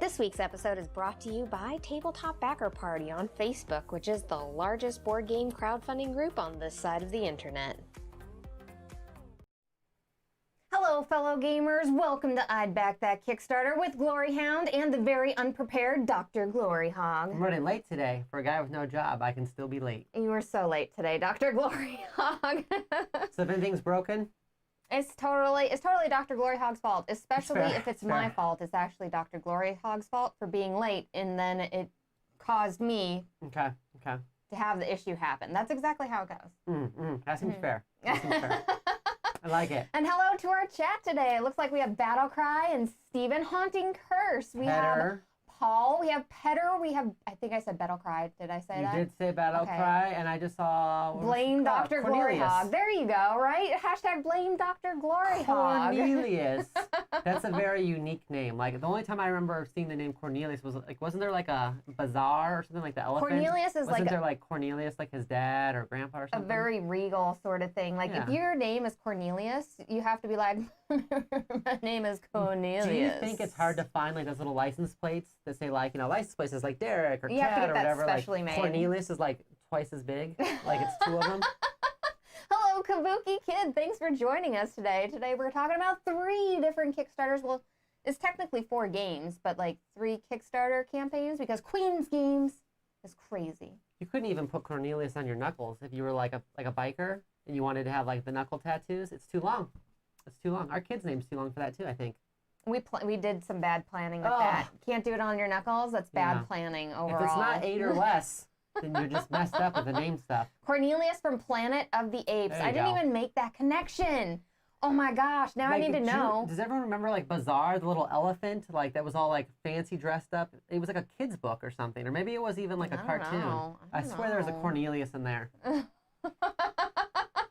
This week's episode is brought to you by Tabletop Backer Party on Facebook, which is the largest board game crowdfunding group on this side of the internet. Hello, fellow gamers. Welcome to I'd Back That Kickstarter with Gloryhoundd and the very unprepared DrGloryhogg. I'm running late today. For a guy with no job, I can still be late. You were so late today, DrGloryhogg. So if anything's broken? It's totally DrGloryhogg's fault, especially if it's my fault. It's actually DrGloryhogg's fault for being late, and then it caused me to have the issue happen. That's exactly how it goes. That seems fair. That seems fair. I like it. And hello to our chat today. It looks like we have Battlecry and Steven Haunting Curse. We have Paul, we have Petter, we have, I think I said Battlecry. Did I say that? You did say Battlecry, and I just saw... Blame DrGloryhogg. There you go, right? Hashtag blame DrGloryhogg. Cornelius. That's a very unique name. Like, the only time I remember seeing the name Cornelius was, like, wasn't there, like, a bazaar or something like the elephant? Cornelius is wasn't there, like, Cornelius, like his dad or grandpa or something? A very regal sort of thing. Like, if your name is Cornelius, you have to be like, my name is Cornelius. Do you think it's hard to find, like, those little license plates that say, like, you know, license plates is like Derek or Ted or whatever? Like, made. Cornelius is, like, twice as big. Like, it's two of them. Hello, Kabuki Kid. Thanks for joining us today. Today we're talking about 3 different Kickstarters. Well, it's technically 4 games, but, like, 3 Kickstarter campaigns because Queen's Games is crazy. You couldn't even put Cornelius on your knuckles if you were, like a biker and you wanted to have, like, the knuckle tattoos. It's too long. It's too long. Our kid's name's too long for that, too, I think. We did some bad planning with that. Can't do it on your knuckles. That's bad planning overall. If it's not 8 or less, then you're just messed up with the name stuff. Cornelius from Planet of the Apes. I didn't even make that connection. Oh my gosh, now I need to know. Does everyone remember, like, Bazaar, the little elephant? Like, that was all, like, fancy dressed up. It was like a kid's book or something. Or maybe it was even, like, a cartoon. I swear there was a Cornelius in there.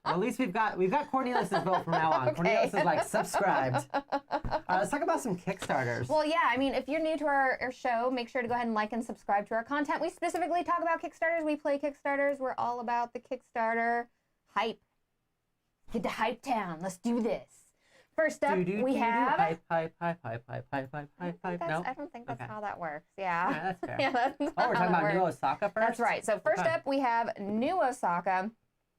Well, at least we've got Cornelius's vote from now on. Cornelius is, like, subscribed. Let's talk about some Kickstarters. Well, yeah, I mean, if you're new to our show, make sure to go ahead and like and subscribe to our content. We specifically talk about Kickstarters. We play Kickstarters. We're all about the Kickstarter hype. Get to Hype Town. Let's do this. First up, we have... Hype. No? I don't think that's how that works. Yeah. Yeah, that's fair. Yeah, that's we're talking about New Osaka first? That's right. So first up, we have New Osaka.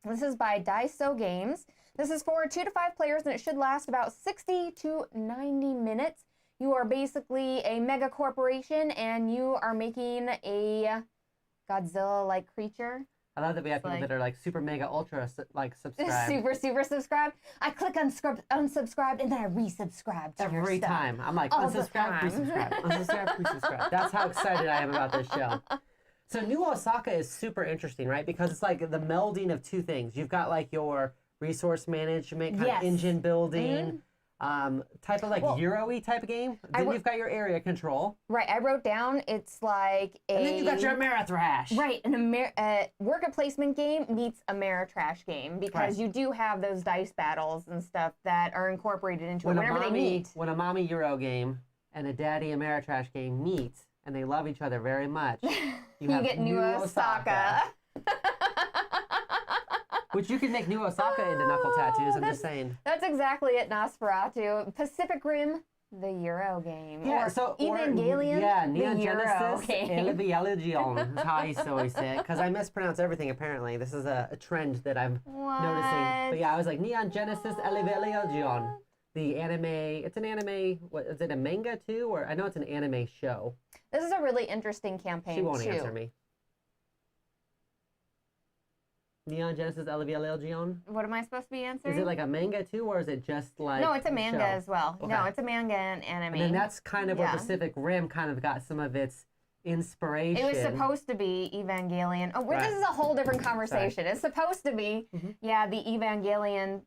This is by Daso Games. This is for 2 to 5 players, and it should last about 60 to 90 minutes. You are basically a mega corporation, and you are making a Godzilla-like creature. I love that we have people that are like super mega ultra like subscribed. super subscribed. I click unsubscribe and then I resubscribe to your every stuff. time. I'm like unsubscribe, resubscribe, unsubscribe, resubscribe. That's how excited I am about this show. So New Osaka is super interesting, right? Because it's like the melding of 2 things. You've got like your resource management, kind of engine building, type of like Euro-y type of game. Then you've got your area control. Right, I wrote down it's like a... And then you've got your Ameritrash. Right, an worker placement game meets Ameritrash game because you do have those dice battles and stuff that are incorporated into it whenever they meet. When a mommy Euro game and a daddy Ameritrash game meet and they love each other very much, you get New Osaka. Which you can make New Osaka into knuckle tattoos, I'm just saying. That's exactly it, Nosferatu. Pacific Rim, the Euro game. Yeah, Evangelion, Neon the Euro Genesis game. Evangelion is how I used to always say it. Because I mispronounce everything, apparently. This is a trend that I'm noticing. But yeah, I was like, Neon Genesis Evangelion. The anime, it's an anime, what, is it a manga too? Or I know it's an anime show. This is a really interesting campaign, She won't answer me. Neon Genesis Evangelion? What am I supposed to be answering? Is it like a manga too, or is it just like No, it's a manga as well. Okay. No, it's a manga and anime. And then that's kind of where Pacific Rim kind of got some of its inspiration. It was supposed to be Evangelion. Oh, this is a whole different conversation. It's supposed to be, the Evangelion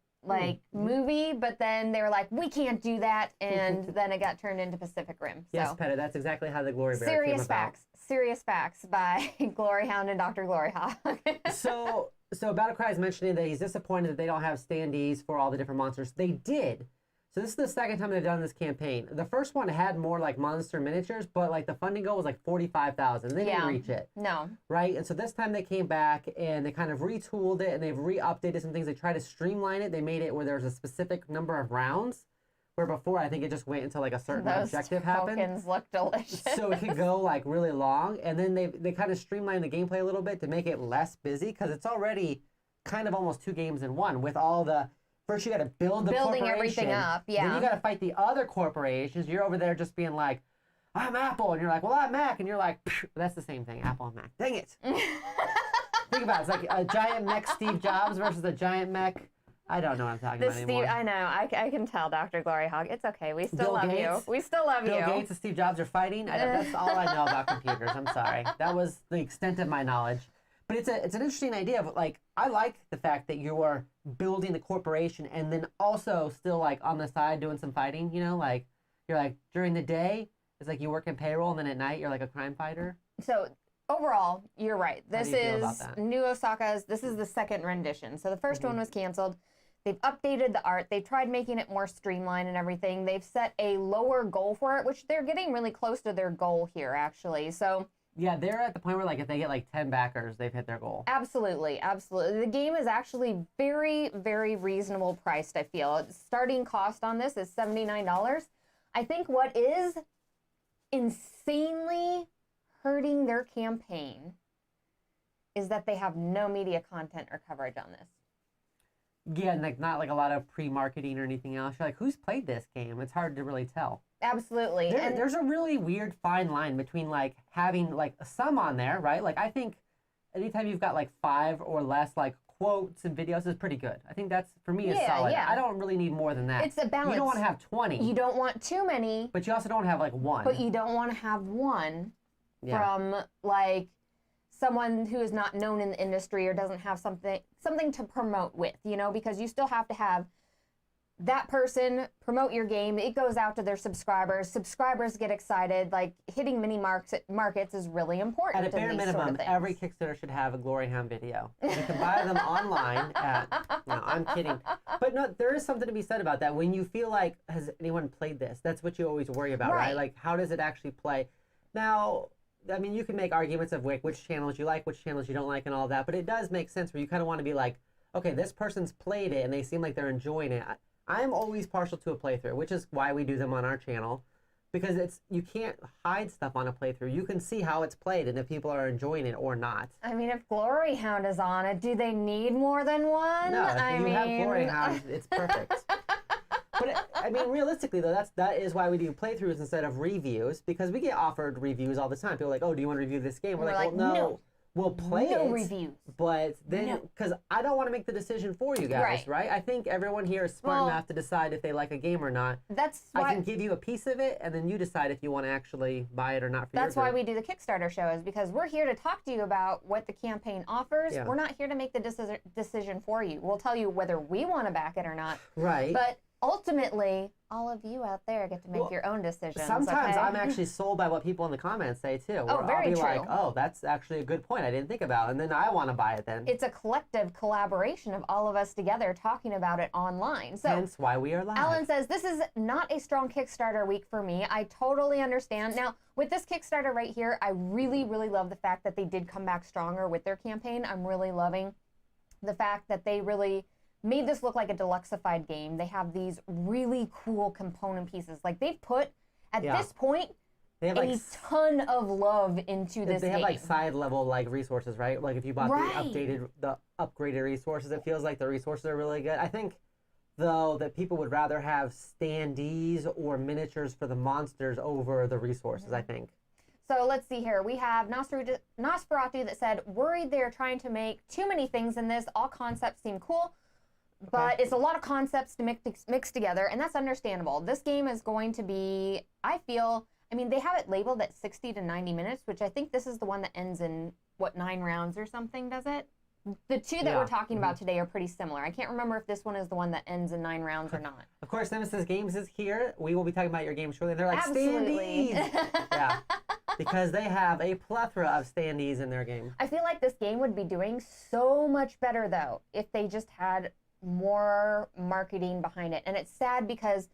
movie, but then they were like, we can't do that, and then it got turned into Pacific Rim. So. Yes, Petta, that's exactly how the Glory Bear came about. Serious facts by Gloryhoundd and DrGloryhogg. So Battlecry is mentioning that he's disappointed that they don't have standees for all the different monsters. They did. So this is the second time they've done this campaign. The first one had more like monster miniatures, but like the funding goal was like 45,000. They didn't reach it. No. Right? And so this time they came back and they kind of retooled it and they've re-updated some things. They tried to streamline it. They made it where there's a specific number of rounds, Where before, I think it just went until like a certain objective happened. Those tokens look delicious. So it could go like really long, and then they kind of streamlined the gameplay a little bit to make it less busy, because it's already kind of almost 2 games in one with all the. First, you got to building everything up, yeah. Then you got to fight the other corporations. You're over there just being like, I'm Apple, and you're like, well, I'm Mac, and you're like, that's the same thing, Apple and Mac. Dang it. Think about it. It's like a giant mech Steve Jobs versus a giant mech. I don't know what I'm talking about anymore. I know. I can tell, Dr.Gloryhogg. It's okay. We still love you. We still love you. Bill Gates and Steve Jobs are fighting. That's all I know about computers. I'm sorry. That was the extent of my knowledge. But it's an interesting idea of like, I like the fact that you are building the corporation and then also still like on the side doing some fighting, you know, like you're like during the day it's like you work in payroll and then at night you're like a crime fighter. So overall, you're right. This is New Osaka's, this is the second rendition. So the first one was canceled. They've updated the art. They've tried making it more streamlined and everything. They've set a lower goal for it, which they're getting really close to their goal here actually. So yeah, they're at the point where like if they get like 10 backers, they've hit their goal. Absolutely, absolutely. The game is actually very, very reasonable priced, I feel. Starting cost on this is $79. I think what is insanely hurting their campaign is that they have no media content or coverage on this. Yeah, and like not like a lot of pre-marketing or anything else. You're like, who's played this game? It's hard to really tell. Absolutely. There's a really weird fine line between like having like some on there, right? Like I think anytime you've got like 5 or less like quotes and videos is pretty good. I think that's, for me, is solid. Yeah. I don't really need more than that. It's a balance. You don't want to have 20. You don't want too many. But you also don't have like 1. But you don't want to have 1 from like someone who is not known in the industry or doesn't have something to promote with, you know, because you still have to have that person promote your game. It goes out to their subscribers. Subscribers get excited. Like hitting mini markets is really important. At a bare minimum, every Kickstarter should have a Gloryhoundd video. You can buy them online at, no, I'm kidding. But no, there is something to be said about that. When you feel like, has anyone played this? That's what you always worry about, right? Like, how does it actually play? Now, I mean, you can make arguments of which channels you like, which channels you don't like, and all that. But it does make sense where you kind of want to be like, okay, this person's played it, and they seem like they're enjoying it. I'm always partial to a playthrough, which is why we do them on our channel, because you can't hide stuff on a playthrough. You can see how it's played and if people are enjoying it or not. I mean, if Gloryhoundd is on it, do they need more than one? No, if you have Gloryhoundd, it's perfect. But I mean, realistically though, that is why we do playthroughs instead of reviews, because we get offered reviews all the time. People are like, oh, do you want to review this game? We're like, well, no. We'll play it, reviews. But then, because I don't want to make the decision for you guys, right? I think everyone here is smart enough to decide if they like a game or not. That's why I can give you a piece of it, and then you decide if you want to actually buy it or not for That's why we do the Kickstarter shows, because we're here to talk to you about what the campaign offers. Yeah. We're not here to make the decision for you. We'll tell you whether we want to back it or not. Right. But ultimately, all of you out there get to make your own decisions. Sometimes I'm actually sold by what people in the comments say too. Oh, very I'll be true. like, oh, that's actually a good point I didn't think about, and then I want to buy it then. It's a collective collaboration of all of us together talking about it online. So hence why we are live. Alan says, this is not a strong Kickstarter week for me. I totally understand. Now, with this Kickstarter right here, I really, really love the fact that they did come back stronger with their campaign. I'm really loving the fact that they really made this look like a deluxeified game. They have these really cool component pieces. Like they've put, at this point, they have a ton of love into this game. They have like side level like resources, right? Like if you bought the upgraded resources, it feels like the resources are really good. I think though that people would rather have standees or miniatures for the monsters over the resources, I think. So let's see here. We have Nosferatu that said, worried they're trying to make too many things in this. All concepts seem cool, but it's a lot of concepts to mix together, and that's understandable. This game is going to be, I feel, I mean, they have it labeled at 60 to 90 minutes, which I think this is the one that ends in, 9 rounds or something, does it? The two that we're talking about today are pretty similar. I can't remember if this one is the one that ends in 9 rounds or not. Of course, Nemesis.Games is here. We will be talking about your game shortly. They're like, standees! Yeah, because they have a plethora of standees in their game. I feel like this game would be doing so much better, though, if they just had more marketing behind it. And it's sad because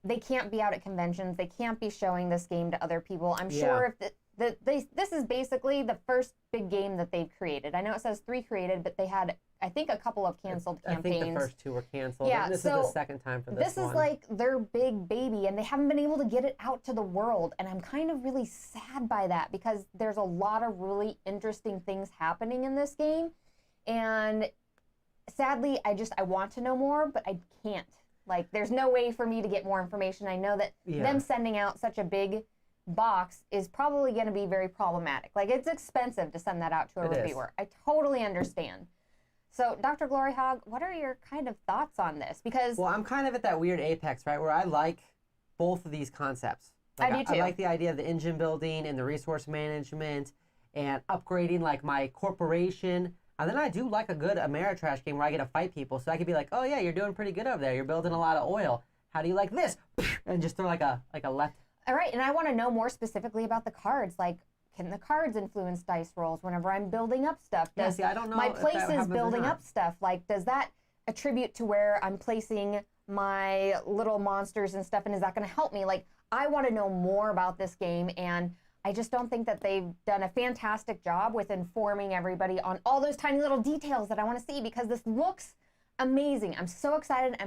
they can't be out at conventions. They can't be showing this game to other people. I'm sure if this is basically the first big game that they've created. I know it says 3 created, but they had I think a couple of canceled campaigns. I think the first 2 were canceled. Yeah, and this is the second time for this one. This is like their big baby, and they haven't been able to get it out to the world. And I'm kind of really sad by that because there's a lot of really interesting things happening in this game. And sadly, I want to know more, but I can't. Like, there's no way for me to get more information. I know that them sending out such a big box is probably going to be very problematic. Like, it's expensive to send that out to a reviewer. I totally understand. So, Dr. Gloryhogg, what are your kind of thoughts on this? Because well, I'm kind of at that weird apex, right, where I like both of these concepts. Like, I do too. I like the idea of the engine building and the resource management and upgrading like my corporation. And then I do like a good Ameritrash game where I get to fight people. So I could be like, oh yeah, you're doing pretty good over there. You're building a lot of oil. How do you like this? And just throw like a left. All right, and I want to know more specifically about the cards. Like, can the cards influence dice rolls whenever I'm building up stuff? See, I don't know. My place is building up stuff. Like, does that attribute to where I'm placing my little monsters and stuff? And is that going to help me? Like, I want to know more about this game, and I just don't think that they've done a fantastic job with informing everybody on all those tiny little details that I want to see because this looks amazing. I'm so excited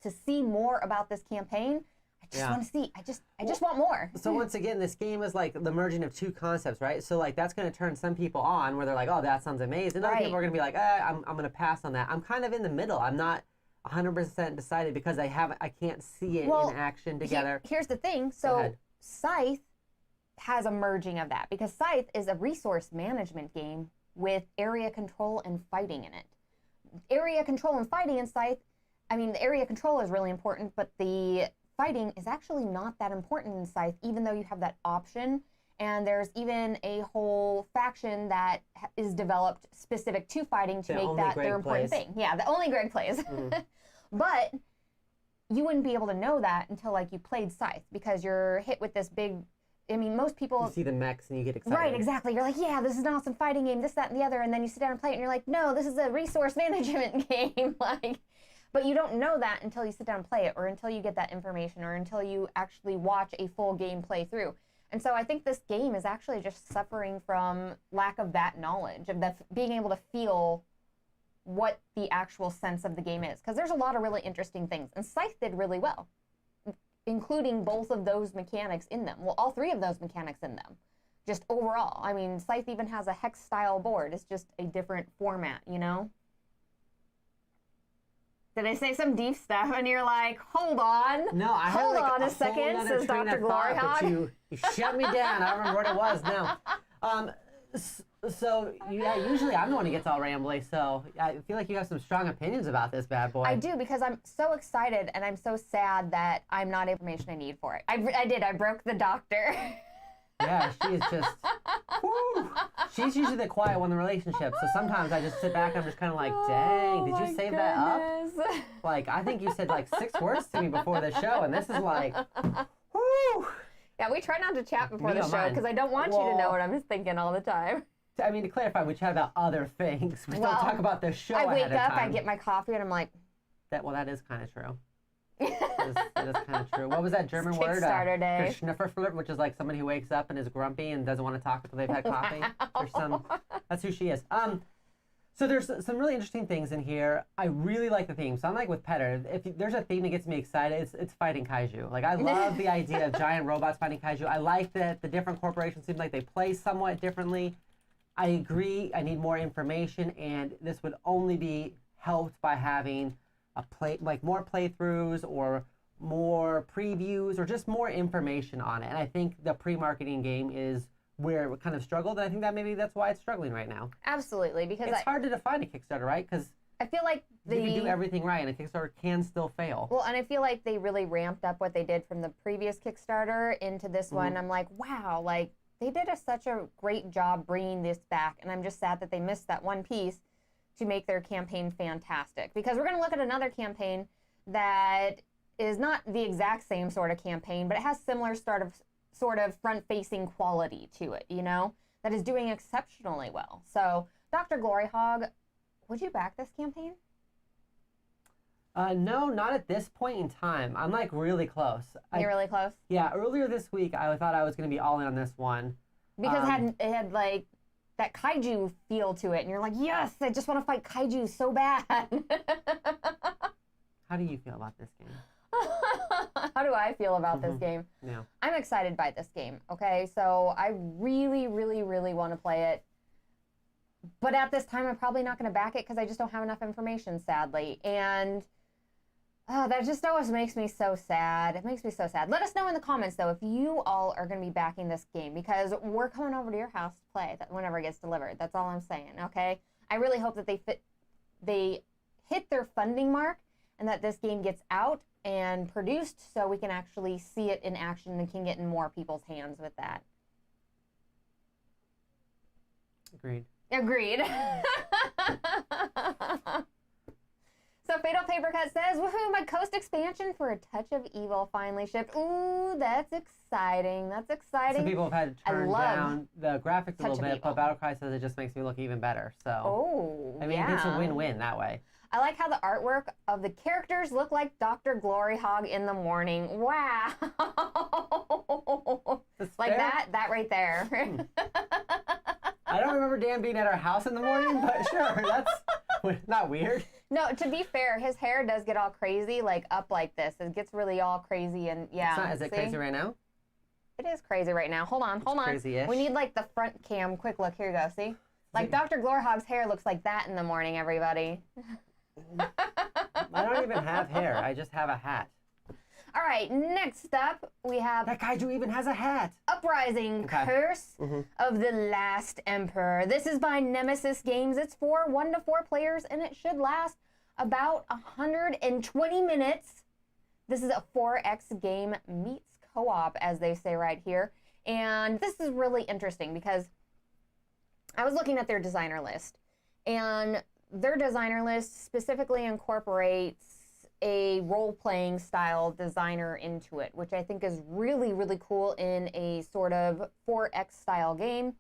to see more about this campaign. I just want to see. I just want more. So once again, this game is like the merging of 2 concepts, right? So like that's going to turn some people on where they're like, oh, that sounds amazing. Other people are going to be like, I'm going to pass on that. I'm kind of in the middle. I'm not 100% decided because I can't see it in action together. Here's the thing. So Scythe has a merging of that because Scythe is a resource management game with area control and fighting in it. Area control and fighting in Scythe, I mean, the area control is really important, but the fighting is actually not that important in Scythe, even though you have that option. And there's even a whole faction that is developed specific to fighting to make that their important thing. Yeah, the only Greg plays. But you wouldn't be able to know that until like you played Scythe because you're hit with this big, I mean, most people... You see the mechs and you get excited. Right, exactly. You're like, yeah, this is an awesome fighting game, this, that, and the other. And then you sit down and play it and you're like, no, this is a resource management game. But you don't know that until you sit down and play it or until you get that information or until you actually watch a full game play through. And so I think this game is actually just suffering from lack of that knowledge, of being able to feel what the actual sense of the game is. Because there's a lot of really interesting things. And Scythe did really well, including both of those mechanics in them. Well, all 3 of those mechanics in them. Just overall. I mean, Scythe even has a hex-style board. It's just a different format, you know? Did I say some deep stuff and you're like, hold on? No, I hold had like on a second, says Dr. Gloryhogg. You shut me down. I don't remember what it was now. So usually I'm the one who gets all rambly, so I feel like you have some strong opinions about this bad boy. I do, because I'm so excited and I'm so sad that I'm not information I need for it. I broke the doctor. Yeah, she is just, whoo. She's usually the quiet one in the relationship, so sometimes I just sit back and I'm just kind of like, dang, did you save that up? Like, I think you said like 6 words to me before the show, and this is like, whoo. Yeah, we try not to chat before the show because I don't want you to know what I'm thinking all the time. I mean, to clarify, we chat about other things. We don't talk about the show I wake ahead of up, time. I get my coffee, and I'm like... That is kind of true. That is kind of true. What was that German word? Kickstarter day. Schnufferflirt, which is like somebody who wakes up and is grumpy and doesn't want to talk until they've had coffee. That's who she is. So there's some really interesting things in here. I really like the theme. So I'm like with Petter, if there's a theme that gets me excited, it's fighting kaiju. Like, I love the idea of giant robots fighting kaiju. I like that the different corporations seem like they play somewhat differently. I agree, I need more information, and this would only be helped by having more playthroughs or more previews or just more information on it. And I think the pre-marketing game is where it kind of struggled, and I think that maybe that's why it's struggling right now. Absolutely, because it's hard to define a Kickstarter, right? Because I feel like you can do everything right, and a Kickstarter can still fail. Well, and I feel like they really ramped up what they did from the previous Kickstarter into this one. I'm like, wow, like they did such a great job bringing this back, and I'm just sad that they missed that one piece to make their campaign fantastic. Because we're going to look at another campaign that is not the exact same sort of campaign, but it has similar sort of front-facing quality to it, you know, that is doing exceptionally well. So, Dr. Gloryhogg, would you back this campaign? No, not at this point in time. I'm like really close. You're really close? Yeah, earlier this week I thought I was going to be all in on this one. Because it had like that kaiju feel to it, and you're like, yes, I just want to fight kaiju so bad. How do you feel about this game? How do I feel about this game? Yeah. I'm excited by this game, okay? So I really, really, really want to play it. But at this time, I'm probably not going to back it because I just don't have enough information, sadly. And that just always makes me so sad. It makes me so sad. Let us know in the comments, though, if you all are going to be backing this game, because we're coming over to your house to play whenever it gets delivered. That's all I'm saying, okay? I really hope that they hit their funding mark and that this game gets out and produced so we can actually see it in action and can get in more people's hands with that. Agreed. Agreed. So Fatal Papercut says, woohoo, my Coast expansion for A Touch of Evil finally shipped. Ooh, that's exciting. That's exciting. Some people have had to turn down the graphics a little bit, but Battlecry says it just makes me look even better. So, I mean, it's a win-win that way. I like how the artwork of the characters look like DrGloryhogg in the morning. Wow. Like that right there. I don't remember Dan being at our house in the morning, but sure, that's not weird. No, to be fair, his hair does get all crazy, like up like this. It gets really all crazy and yeah. Is it crazy right now? It is crazy right now. Hold on. Crazy-ish. We need like the front cam. Quick look. Here you go. See? Like DrGloryhogg's hair looks like that in the morning, everybody. I don't even have hair. I just have a hat. All right, next up, we have... That kaiju even has a hat. Uprising, Curse of the Last Emperor. This is by Nemesis.Games. It's for 1 to 4 players, and it should last about 120 minutes. This is a 4X game meets co-op, as they say right here. And this is really interesting because I was looking at their designer list, and their designer list specifically incorporates a role-playing style designer into it, which I think is really, really cool in a sort of 4X style game.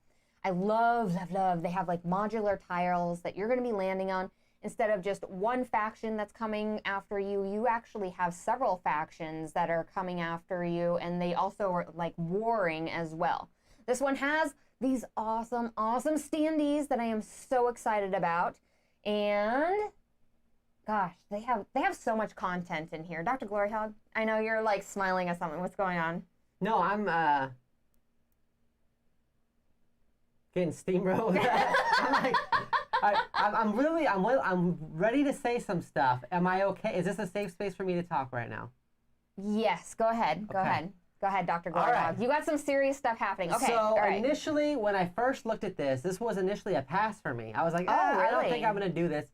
I love, love, love. They have like modular tiles that you're going to be landing on. Instead of just one faction that's coming after you, you actually have several factions that are coming after you, and they also are like warring as well. This one has these awesome, awesome standees that I am so excited about. And gosh, they have so much content in here. DrGloryhogg, I know you're like smiling at something. What's going on? No, I'm getting steamrolled. I'm ready to say some stuff. Am I okay? Is this a safe space for me to talk right now? Yes, go ahead. Go ahead. Go ahead, DrGloryhogg. Right. You got some serious stuff happening. Okay. So initially, when I first looked at this was initially a pass for me. I was like, really? I don't think I'm going to do this.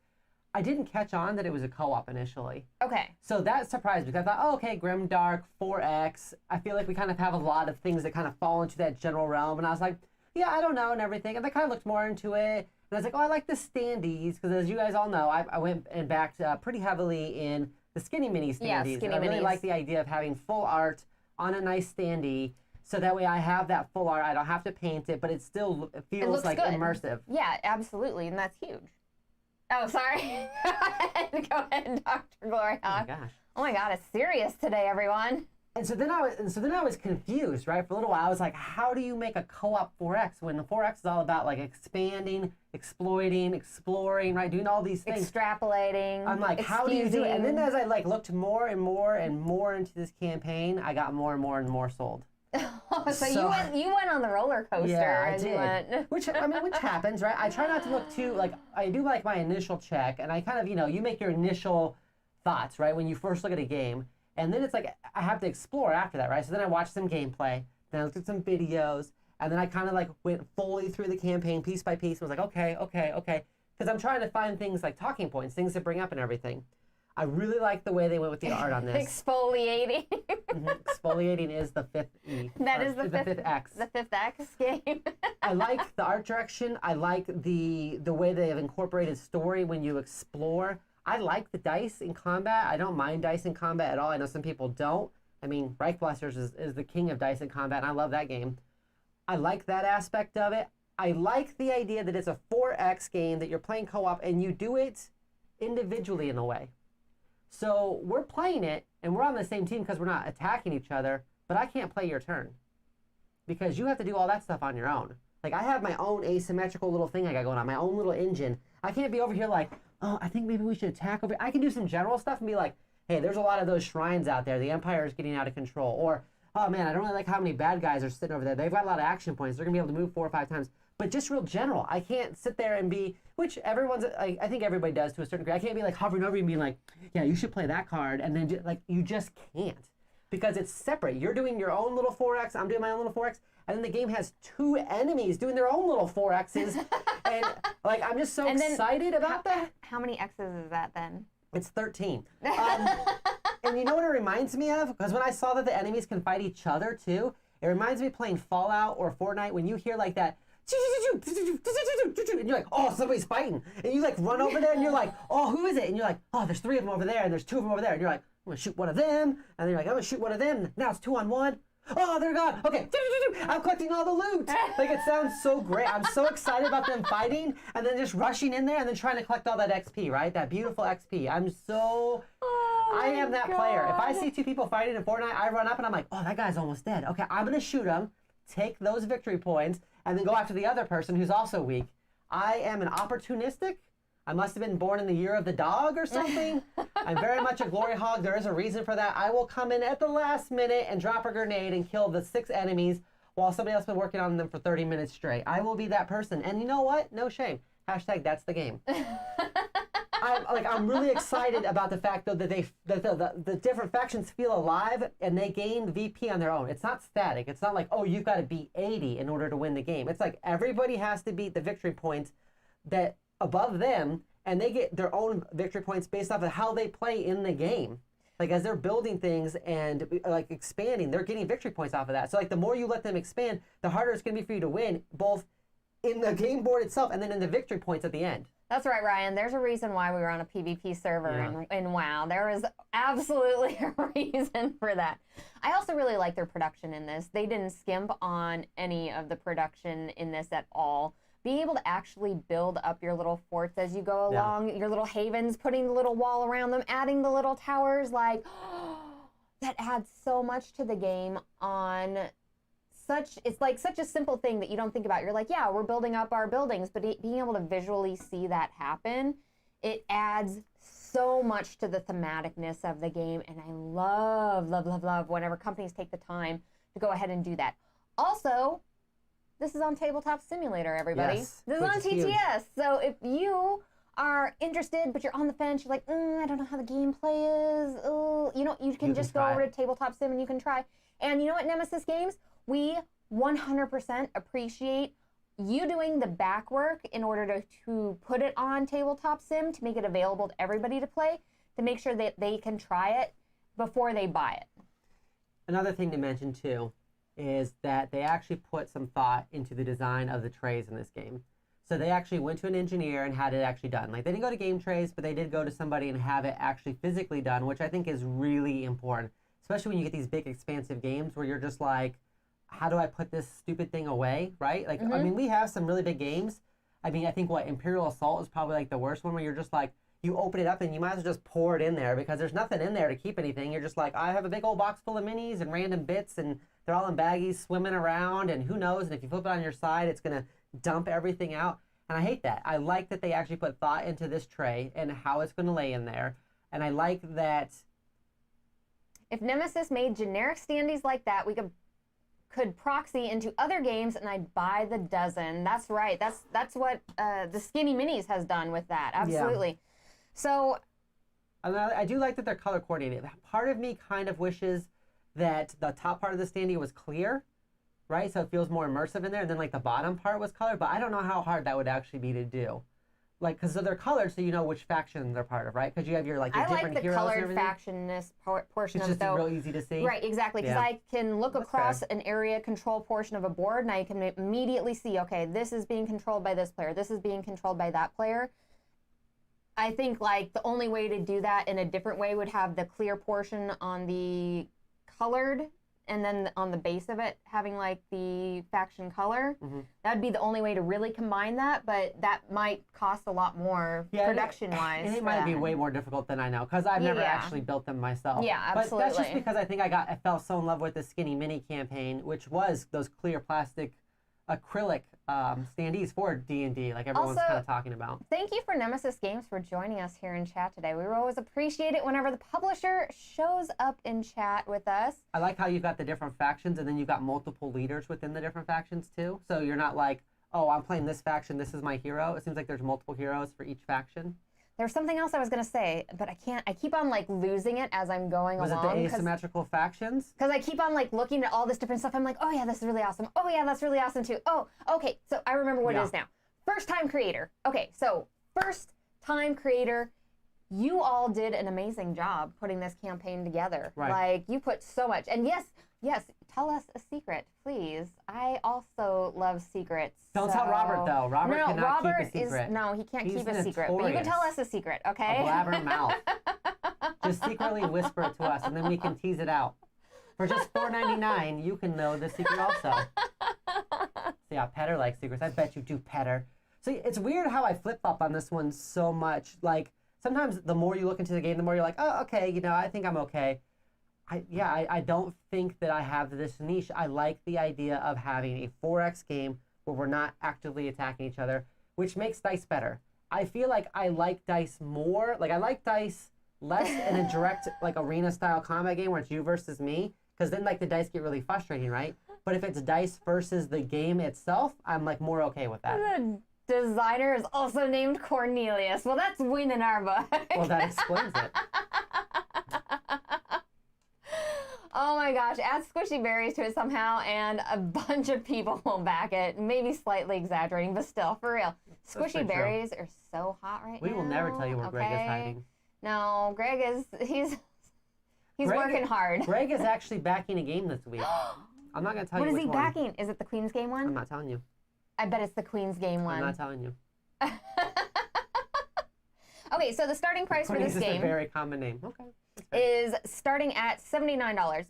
I didn't catch on that it was a co-op initially. Okay. So that surprised me because I thought, okay, grimdark, 4X. I feel like we kind of have a lot of things that kind of fall into that general realm. And I was like, yeah, I don't know and everything. And I kind of looked more into it. And I was like, oh, I like the standees because as you guys all know, I went and backed pretty heavily in the skinny mini standees. Yeah, skinny I really minis. like the idea of having full art on a nice standee. So that way I have that full art. I don't have to paint it, but it still feels like good. immersive. Yeah, absolutely. And that's huge. Oh, sorry. Go ahead, DrGloryhogg. Oh my gosh. Oh my God, it's serious today, everyone. And so then I was confused, right? For a little while, I was like, how do you make a co-op 4X when the 4X is all about like expanding, exploiting, exploring, right? Doing all these things. Extrapolating. I'm like, how do you do it? And then as I like looked more and more and more into this campaign, I got more and more and more sold. so you went on the roller coaster. Yeah, I and did. Which happens, right? I try not to look too like I do like my initial check, and I kind of you make your initial thoughts, right, when you first look at a game, and then it's like I have to explore after that, right? So then I watched some gameplay, then I looked at some videos, and then I kind of like went fully through the campaign piece by piece. And was like, okay, because I'm trying to find things like talking points, things to bring up, and everything. I really like the way they went with the art on this. Exfoliating. Exfoliating is the 5th E. That is the 5th X. The 5th X game. I like the art direction. I like the way they have incorporated story when you explore. I like the dice in combat. I don't mind dice in combat at all. I know some people don't. I mean, Reichblasters is the king of dice in combat, and I love that game. I like that aspect of it. I like the idea that it's a 4X game, that you're playing co-op, and you do it individually in a way. So we're playing it, and we're on the same team because we're not attacking each other, but I can't play your turn because you have to do all that stuff on your own. Like, I have my own asymmetrical little thing I got going on, my own little engine. I can't be over here like, oh, I think maybe we should attack over here. I can do some general stuff and be like, hey, there's a lot of those shrines out there. The Empire is getting out of control. Or, oh man, I don't really like how many bad guys are sitting over there. They've got a lot of action points. They're going to be able to move 4 or 5 times. But just real general. I can't sit there and be, which I think everybody does to a certain degree. I can't be like hovering over you and being like, yeah, you should play that card. And then like, you just can't. Because it's separate. You're doing your own little 4X. I'm doing my own little 4X. And then the game has 2 enemies doing their own little 4Xs. And like, I'm just so excited about that. How many X's is that then? It's 13. And you know what it reminds me of? Because when I saw that the enemies can fight each other too, it reminds me of playing Fallout or Fortnite when you hear like that, and you're like, oh, somebody's fighting. And you like run over there and you're like, oh, who is it? And you're like, oh, there's 3 of them over there and there's 2 of them over there. And you're like, I'm gonna shoot one of them. And then you're like, I'm gonna shoot one of them. Now it's 2 on 1. Oh, they're gone. Okay, I'm collecting all the loot. Like, it sounds so great. I'm so excited about them fighting and then just rushing in there and then trying to collect all that XP, right? That beautiful XP. I am that player. If I see 2 people fighting in Fortnite, I run up and I'm like, oh, that guy's almost dead. Okay, I'm gonna shoot him, take those victory points, and then go after the other person who's also weak. I am an opportunistic. I must have been born in the year of the dog or something. I'm very much a glory hog. There is a reason for that. I will come in at the last minute and drop a grenade and kill the 6 enemies while somebody else has been working on them for 30 minutes straight. I will be that person. And you know what? No shame. Hashtag that's the game. I'm really excited about the fact though that the different factions feel alive and they gain VP on their own. It's not static. It's not like, oh, you've got to beat 80 in order to win the game. It's like everybody has to beat the victory points that above them, and they get their own victory points based off of how they play in the game. Like, as they're building things and like expanding, they're getting victory points off of that. So like, the more you let them expand, the harder it's going to be for you to win, both in the game board itself and then in the victory points at the end. That's right, Ryan. There's a reason why we were on a PvP server in WoW. There is absolutely a reason for that. I also really like their production in this. They didn't skimp on any of the production in this at all. Being able to actually build up your little forts as you go along, your little havens, putting the little wall around them, adding the little towers, like, that adds so much to the game on it's like such a simple thing that you don't think about. You're like, yeah, we're building up our buildings, but being able to visually see that happen, it adds so much to the thematicness of the game, and I love whenever companies take the time to go ahead and do that. Also, this is on Tabletop Simulator, everybody. Yes, this is on TTS. So if you are interested, but you're on the fence, you're like, I don't know how the gameplay is. You can just go over to Tabletop Sim and you can try. And you know what, Nemesis.Games? We 100% appreciate you doing the back work in order to put it on Tabletop Sim, to make it available to everybody to play, to make sure that they can try it before they buy it. Another thing to mention, too, is that they actually put some thought into the design of the trays in this game. So they actually went to an engineer and had it actually done. Like, they didn't go to Game Trays, but they did go to somebody and have it actually physically done, which I think is really important, especially when you get these big, expansive games where you're just like, how do I put this stupid thing away, right? Like, I mean, we have some really big games. I mean, I think Imperial Assault is probably like the worst one, where you're just like, you open it up and you might as well just pour it in there because there's nothing in there to keep anything. You're just like, I have a big old box full of minis and random bits, and they're all in baggies swimming around, and who knows, and if you flip it on your side, it's going to dump everything out. And I hate that. I like that they actually put thought into this tray and how it's going to lay in there. And I like that. If Nemesis made generic standees like that, we could proxy into other games, and I'd buy the dozen. That's right. That's what the Skinny Minis has done with that. Absolutely. Yeah. So, I do like that they're color coordinated. Part of me kind of wishes that the top part of the standee was clear, right? So it feels more immersive in there, and then like the bottom part was colored. But I don't know how hard that would actually be to do. Like, because they're colored, so you know which faction they're part of, right? Because you have your different heroes. I like the colored factionness portion of it, though. It's just real easy to see. Right, exactly. Because I can look across an area control portion of a board, and I can immediately see, okay, this is being controlled by this player. This is being controlled by that player. I think like the only way to do that in a different way would have the clear portion on the colored, and then on the base of it having like the faction color. That'd be the only way to really combine that, but that might cost a lot more production-wise. And it might be way more difficult than I know, because I've never actually built them myself. Yeah, absolutely. But that's just because I think I fell so in love with the Skinny Mini campaign, which was those clear plastic acrylic standees for D&D, like everyone's Also, kind of talking about. Thank you for Nemesis.Games for joining us here in chat today. We always appreciate it whenever the publisher shows up in chat with us. I like how you've got the different factions, and then you've got multiple leaders within the different factions too. So you're not like, oh, I'm playing this faction, this is my hero. It seems like there's multiple heroes for each faction. There's something else I was going to say, but I can't. I keep on, like, losing it as I'm going along. Was it the asymmetrical factions? Because I keep on, like, looking at all this different stuff. I'm like, oh, yeah, this is really awesome. Oh, yeah, that's really awesome, too. Oh, okay, so I remember what it is now. First-time creator. Okay, so first-time creator, you all did an amazing job putting this campaign together. Right. Like, you put so much. And yes, tell us a secret, please. I also love secrets. Don't tell Robert, though. Robert cannot keep a secret. No, he can't keep a secret. But you notorious. can tell us a secret, okay? A blabber mouth. Just secretly whisper it to us, and then we can tease it out. For just $4.99, you can know the secret also. So yeah, Petter likes secrets. I bet you do, Petter. So it's weird how I flip-flop on this one so much. Like, sometimes the more you look into the game, the more you're like, oh, okay, you know, I think I'm okay. I don't think that I have this niche. I like the idea of having a 4X game where we're not actively attacking each other, which makes dice better. I feel like I like dice more. Like, I like dice less in a direct, like, arena-style combat game where it's you versus me, because then, like, the dice get really frustrating, right? But if it's dice versus the game itself, I'm, like, more okay with that. The designer is also named Cornelius. Well, that's win in our book. Well, that explains it. Oh my gosh, add squishy berries to it somehow, and a bunch of people will back it. Maybe slightly exaggerating, but still, for real. Squishy berries are so hot right now. We will never tell you where Greg is hiding. No, Greg is, he's working hard. Greg is actually backing a game this week. I'm not going to tell you which one. What is he backing? Is it the Queen's Game one? I'm not telling you. I bet it's the Queen's Game one. I'm not telling you. Okay, so the starting price for this game. Is a very common name. Okay. Is starting at $79.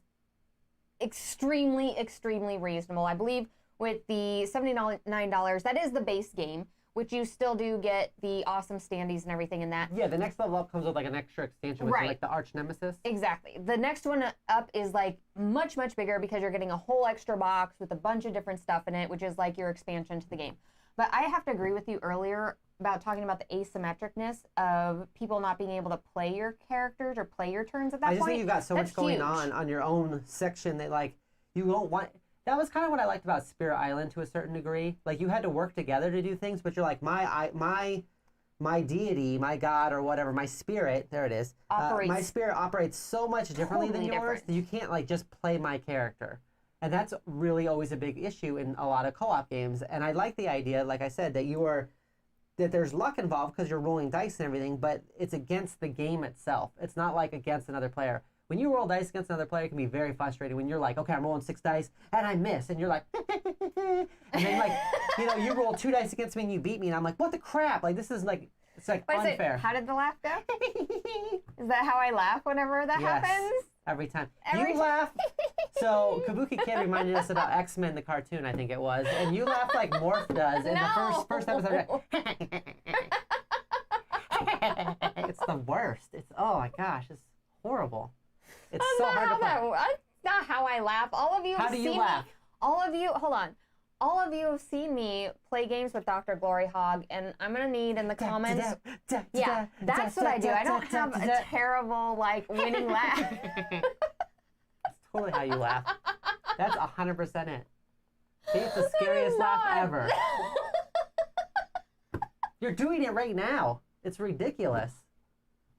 Extremely, extremely reasonable. I believe with the $79, that is the base game, which you still do get the awesome standees and everything in that. Yeah, the next level up comes with like an extra expansion, which is like the Arch Nemesis. Exactly. The next one up is like much, much bigger because you're getting a whole extra box with a bunch of different stuff in it, which is like your expansion to the game. But I have to agree with you earlier about talking about the asymmetricness of people not being able to play your characters or play your turns at that point. I just think you've got so much going on your own section that like you don't want. That was kind of what I liked about Spirit Island to a certain degree. Like you had to work together to do things, but you're like my deity, my god or whatever, my spirit, there it is. My spirit operates so much differently than yours that you can't like just play my character. And that's really always a big issue in a lot of co-op games. And I like the idea, like I said, that there's luck involved because you're rolling dice and everything, but it's against the game itself. It's not like against another player. When you roll dice against another player, it can be very frustrating when you're like, okay, I'm rolling 6 dice and I miss, and you're like, and then like, you know, you roll 2 dice against me and you beat me, and I'm like, what the crap? Like this is like, it's like unfair. How did the laugh go? Is that how I laugh whenever that happens? Every time. You laugh. So Kabuki Kid reminded us about X-Men, the cartoon, I think it was, and you laugh like Morph does in the first episode. It's the worst. It's oh my gosh, it's horrible. It's so hard to play. That's not how I laugh. All of you have seen me. How do you laugh? All of you, hold on. All of you have seen me play games with DrGloryhogg, and I'm going to need in the comments. Yeah, that's what I do. I don't have a terrible, like, winning laugh. That's totally how you laugh. That's 100% it. See, it's the scariest laugh ever. You're doing it right now. It's ridiculous.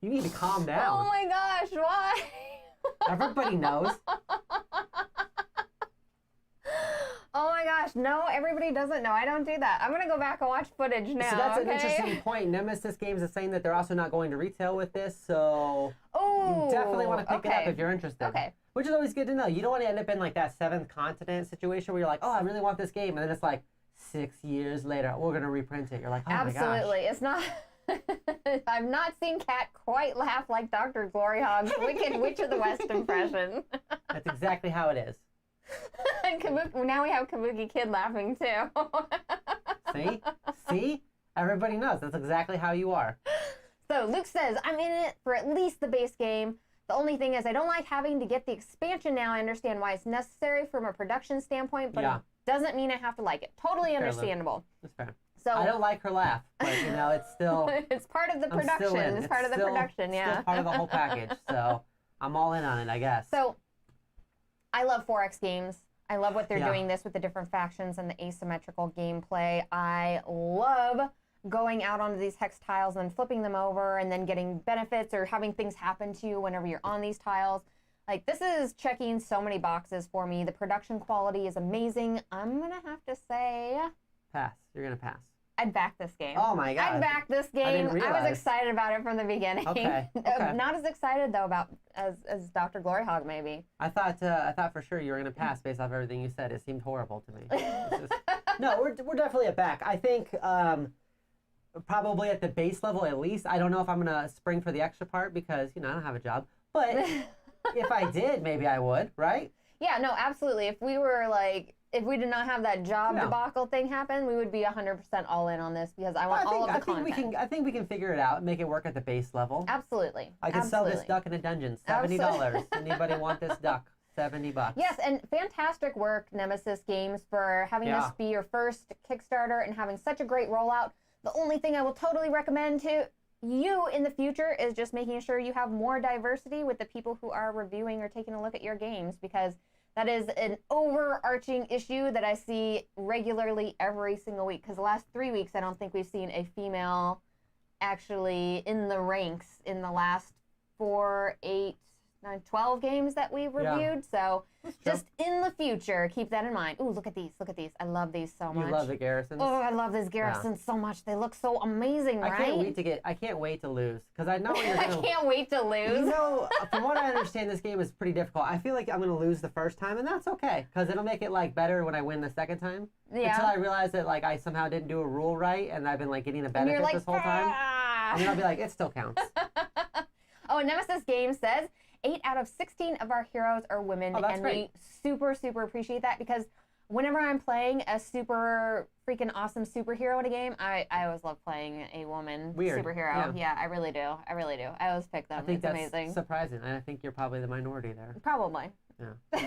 You need to calm down. Oh my gosh, why? Everybody knows. Oh my gosh, no, everybody doesn't know. I don't do that. I'm going to go back and watch footage now. So that's an interesting point. Nemesis.Games is saying that they're also not going to retail with this, so you definitely want to pick it up if you're interested. Okay. Which is always good to know. You don't want to end up in like that 7th continent situation where you're like, oh, I really want this game, and then it's like 6 years later, we're going to reprint it. You're like, oh my gosh. Absolutely. It's not... I've not seen Kat quite laugh like DrGloryhogg's Wicked Witch of the West impression. That's exactly how it is. And now we have Kabuki Kid laughing too. See? See? Everybody knows. That's exactly how you are. So Luke says, I'm in it for at least the base game. The only thing is I don't like having to get the expansion now. I understand why it's necessary from a production standpoint, but doesn't mean I have to like it. Totally Fair, understandable. That's fair. So I don't like her laugh, but you know, it's still. it's part of the I'm still production. in. It's part of the production. Yeah. Still part of the whole package. So I'm all in on it, I guess. So I love 4X games. I love what they're Yeah. doing this with the different factions and the asymmetrical gameplay. I love going out onto these hex tiles and then flipping them over and then getting benefits or having things happen to you whenever you're on these tiles. Like, this is checking so many boxes for me. The production quality is amazing. I'm going to have to say Pass. You're gonna pass. I'd back this game. Oh my god. I'd back this game. didn't I realize. was excited about it from the beginning. Okay, okay. Not as excited, though, about as DrGloryhogg, maybe. I thought for sure you were gonna pass based off everything you said. It seemed horrible to me. It's just- no, we're definitely a back. I think probably at the base level at least. I don't know if I'm gonna spring for the extra part because I don't have a job. But if I did, maybe I would. Right? Yeah, no, absolutely. If we did not have that job debacle thing happen, we would be 100% all in on this because I want all of the content. I think we can figure it out and make it work at the base level. Absolutely. I can sell this duck in a dungeon. $70. Anybody want this duck? $70. Yes, and fantastic work, Nemesis.Games, for having this be your first Kickstarter and having such a great rollout. The only thing I will totally recommend to you in the future is just making sure you have more diversity with the people who are reviewing or taking a look at your games, because that is an overarching issue that I see regularly every single week. Because the last 3 weeks, I don't think we've seen a female actually in the ranks in the last 4, 8, 9, 12 games that we've reviewed. So just in the future, keep that in mind. Ooh, look at these. Look at these. I love these so much. You love the garrisons? Oh, I love these garrisons so much. They look so amazing, right? I can't wait to lose because I know you're gonna. I can't wait to lose. From what I understand, this game is pretty difficult. I feel like I'm gonna lose the first time, and that's okay because it'll make it better when I win the second time. Yeah. Until I realize that I somehow didn't do a rule right, and I've been getting a benefit this whole time. And then I'll be like, it still counts. Oh, and Nemesis.Games says 8 out of 16 of our heroes are women, and great. we super appreciate that because whenever I'm playing a super freaking awesome superhero in a game, I always love playing a woman superhero. Yeah, I really do. I always pick them. I think it's that's amazing. surprising. I think you're probably the minority there. Probably. Yeah.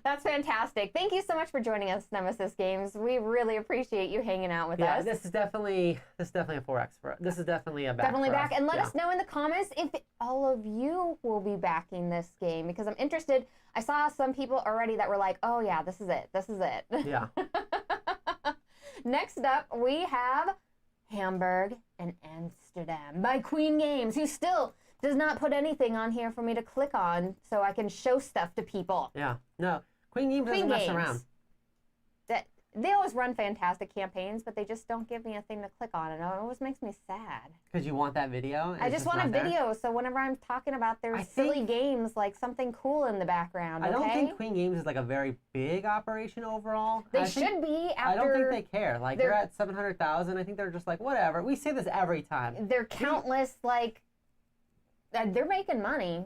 That's fantastic. Thank you so much for joining us, Nemesis.Games. We really appreciate you hanging out with us. Yeah, this is definitely a 4X for us. This is definitely a back. Definitely for back. us. And let us know in the comments if all of you will be backing this game because I'm interested. I saw some people already that were like, oh yeah, this is it. This is it. Yeah. Next up, we have Hamburg and Amsterdam by Queen Games, who still does not put anything on here for me to click on so I can show stuff to people. Yeah. No. Queen Games doesn't mess around. They always run fantastic campaigns, but they just don't give me a thing to click on, and it always makes me sad. Because you want that video? I just want a video, so whenever I'm talking about their silly games, something cool in the background, okay? I don't think Queen Games is a very big operation overall. They should be after... I don't think they care. They're at 700,000. I think they're just whatever. We say this every time. They're countless, they're making money.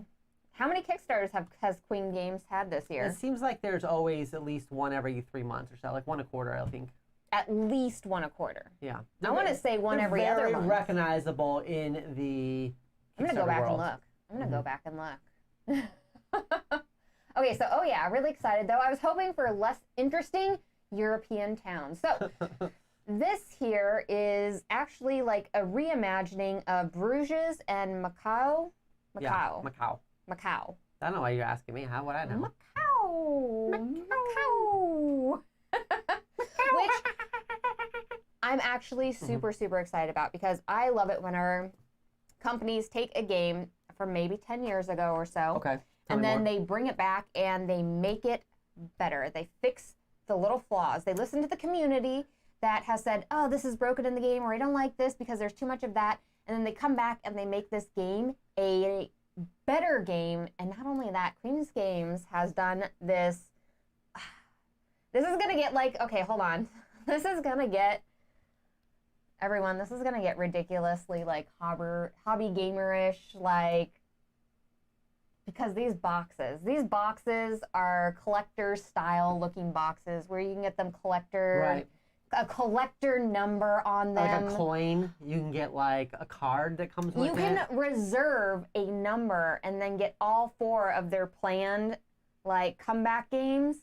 How many Kickstarters has Queen Games had this year? It seems like there's always at least one every 3 months or so, one a quarter, I think. At least one a quarter. Yeah. I want to say one every other month. Very recognizable in the I'm going to go back and look. I'm going to go back and look. Okay, so, really excited, though. I was hoping for less interesting European towns. So, this here is actually a reimagining of Bruges and Macau. Yeah, Macau. Macau. I don't know why you're asking me. How would I know? Macau. Which I'm actually super excited about because I love it when our companies take a game from maybe 10 years ago or so. Okay. And then they bring it back and they make it better. They fix the little flaws. They listen to the community that has said, oh, this is broken in the game, or I don't like this because there's too much of that. And then they come back and they make this game a better game. And not only that, Queen's Games has done this. This is going to get okay, hold on. This is going to get, everyone, this is going to get ridiculously hobby gamerish, because these boxes are collector style looking boxes where you can get them a collector number on them. Like a coin. You can get a card that comes with it. You can reserve a number and then get all 4 of their planned like comeback games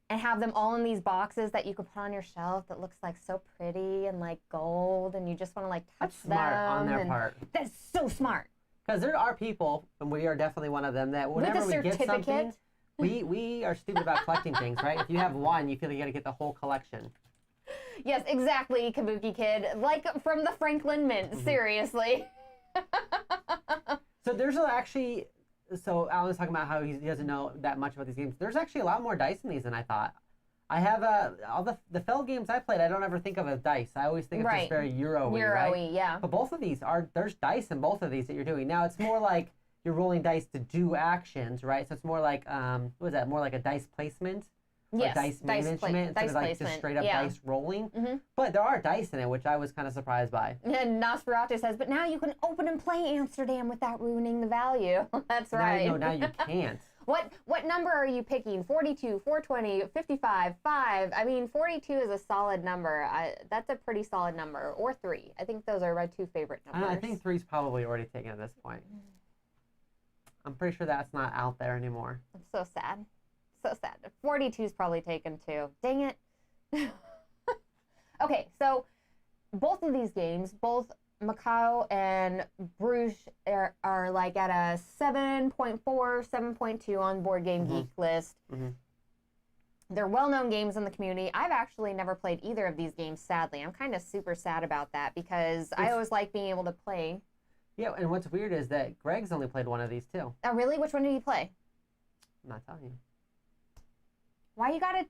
and have them all in these boxes that you could put on your shelf that looks like so pretty and like gold, and you just want to like touch That's smart on their and part. That's so smart. Because there are people, and we are definitely one of them, that whenever we get something, we are stupid about collecting things, right? If you have one, you feel like you got to get the whole collection. Yes, exactly, Kabuki Kid. Like from the Franklin Mint, seriously. So there's actually, so Alan was talking about how he doesn't know that much about these games. There's actually a lot more dice in these than I thought. I have all the Feld games I played, I don't ever think of as dice. I always think of just very Euro-y, right? Yeah. But both of these there's dice in both of these that you're doing. Now it's more like you're rolling dice to do actions, right? So it's more like, what is that? More like a dice placement? Yes. Or dice management instead of like just straight up dice rolling. But there are dice in it, which I was kind of surprised by. And Nosferatu says, but now you can open and play Amsterdam without ruining the value. That's right. Now you can't. What number are you picking? 42, 420, 55, 5? I mean, 42 is a solid number. That's a pretty solid number. Or 3. I think those are my 2 favorite numbers. I think 3's probably already taken at this point. I'm pretty sure that's not out there anymore. I'm so sad. So sad. 42 is probably taken too. Dang it. Okay, so both of these games, both Macau and Bruges are like at a 7.4, 7.2 on Board Game Geek list. They're well-known games in the community. I've actually never played either of these games, sadly. I'm kind of super sad about that because I always like being able to play. Yeah, and what's weird is that Greg's only played one of these too. Oh, really? Which one did he play? I'm not telling you. Why you gotta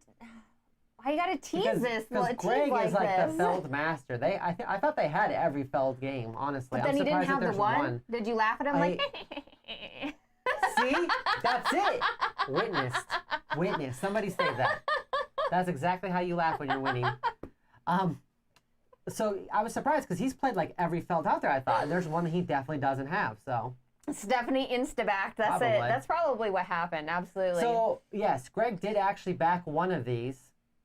tease this? Because Greg is like the Feld master. I thought they had every Feld game, honestly. But then I'm he didn't surprised have that the there's one? Did you laugh at him See? That's it. Witness. Somebody say that. That's exactly how you laugh when you're winning. So I was surprised because he's played like every Feld out there, I thought. And there's one that he definitely doesn't have, so. Stephanie insta-backed. That's Probably. it. That's probably what happened. Absolutely. So, yes, Greg did actually back one of these,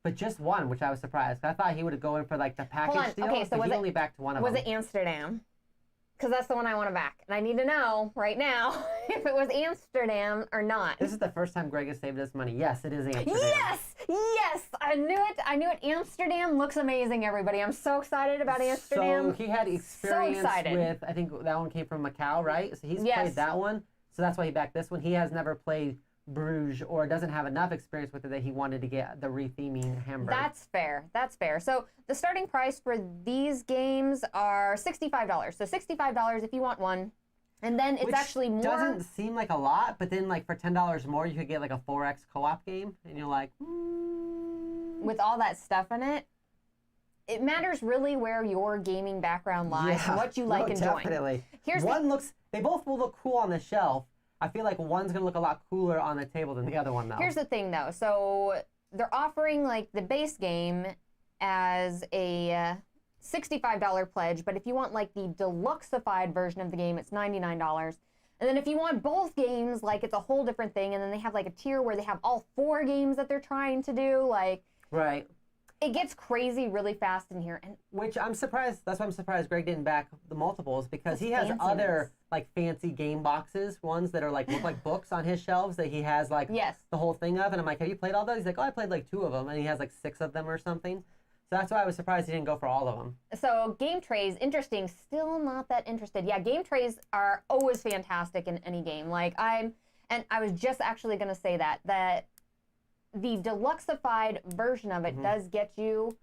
but just one, which I was surprised. I thought he would go in for like the package deal, okay, so but he only backed one of them. Was it Amsterdam? Because that's the one I want to back. And I need to know right now if it was Amsterdam or not. This is the first time Greg has saved us money. Yes, it is Amsterdam. Yes! I knew it. Amsterdam looks amazing, everybody. I'm so excited about Amsterdam. So he had experience with, I think that one came from Macau, right? So he's played that one. So that's why he backed this one. He has never played Bruges or doesn't have enough experience with it that he wanted to get the retheming Hamburg. That's fair. So the starting price for these games are $65. So $65 if you want one. And then it's actually more. Doesn't seem like a lot, but then like for $10 more, you could get like a 4X co-op game, and you're like, with all that stuff in it, it matters really where your gaming background lies and what you like enjoying. Definitely. They both will look cool on the shelf. I feel like one's gonna look a lot cooler on the table than the other one, though. Here's the thing, though. So they're offering like the base game as a $65 pledge, but if you want like the deluxeified version of the game, it's $99. And then if you want both games, like it's a whole different thing. And then they have like a tier where they have all 4 games that they're trying to do. Like, right. It gets crazy really fast in here. And which I'm surprised. That's why I'm surprised Greg didn't back the multiples, because he has other like fancy game boxes, ones that are like look like books on his shelves that he has like the whole thing of. And I'm like, have you played all those? He's like, oh, I played like 2 of them, and he has like 6 of them or something. So that's why I was surprised he didn't go for all of them. So game trays, interesting. Still not that interested. Yeah, game trays are always fantastic in any game. Like I was just actually going to say that the deluxeified version of it does get you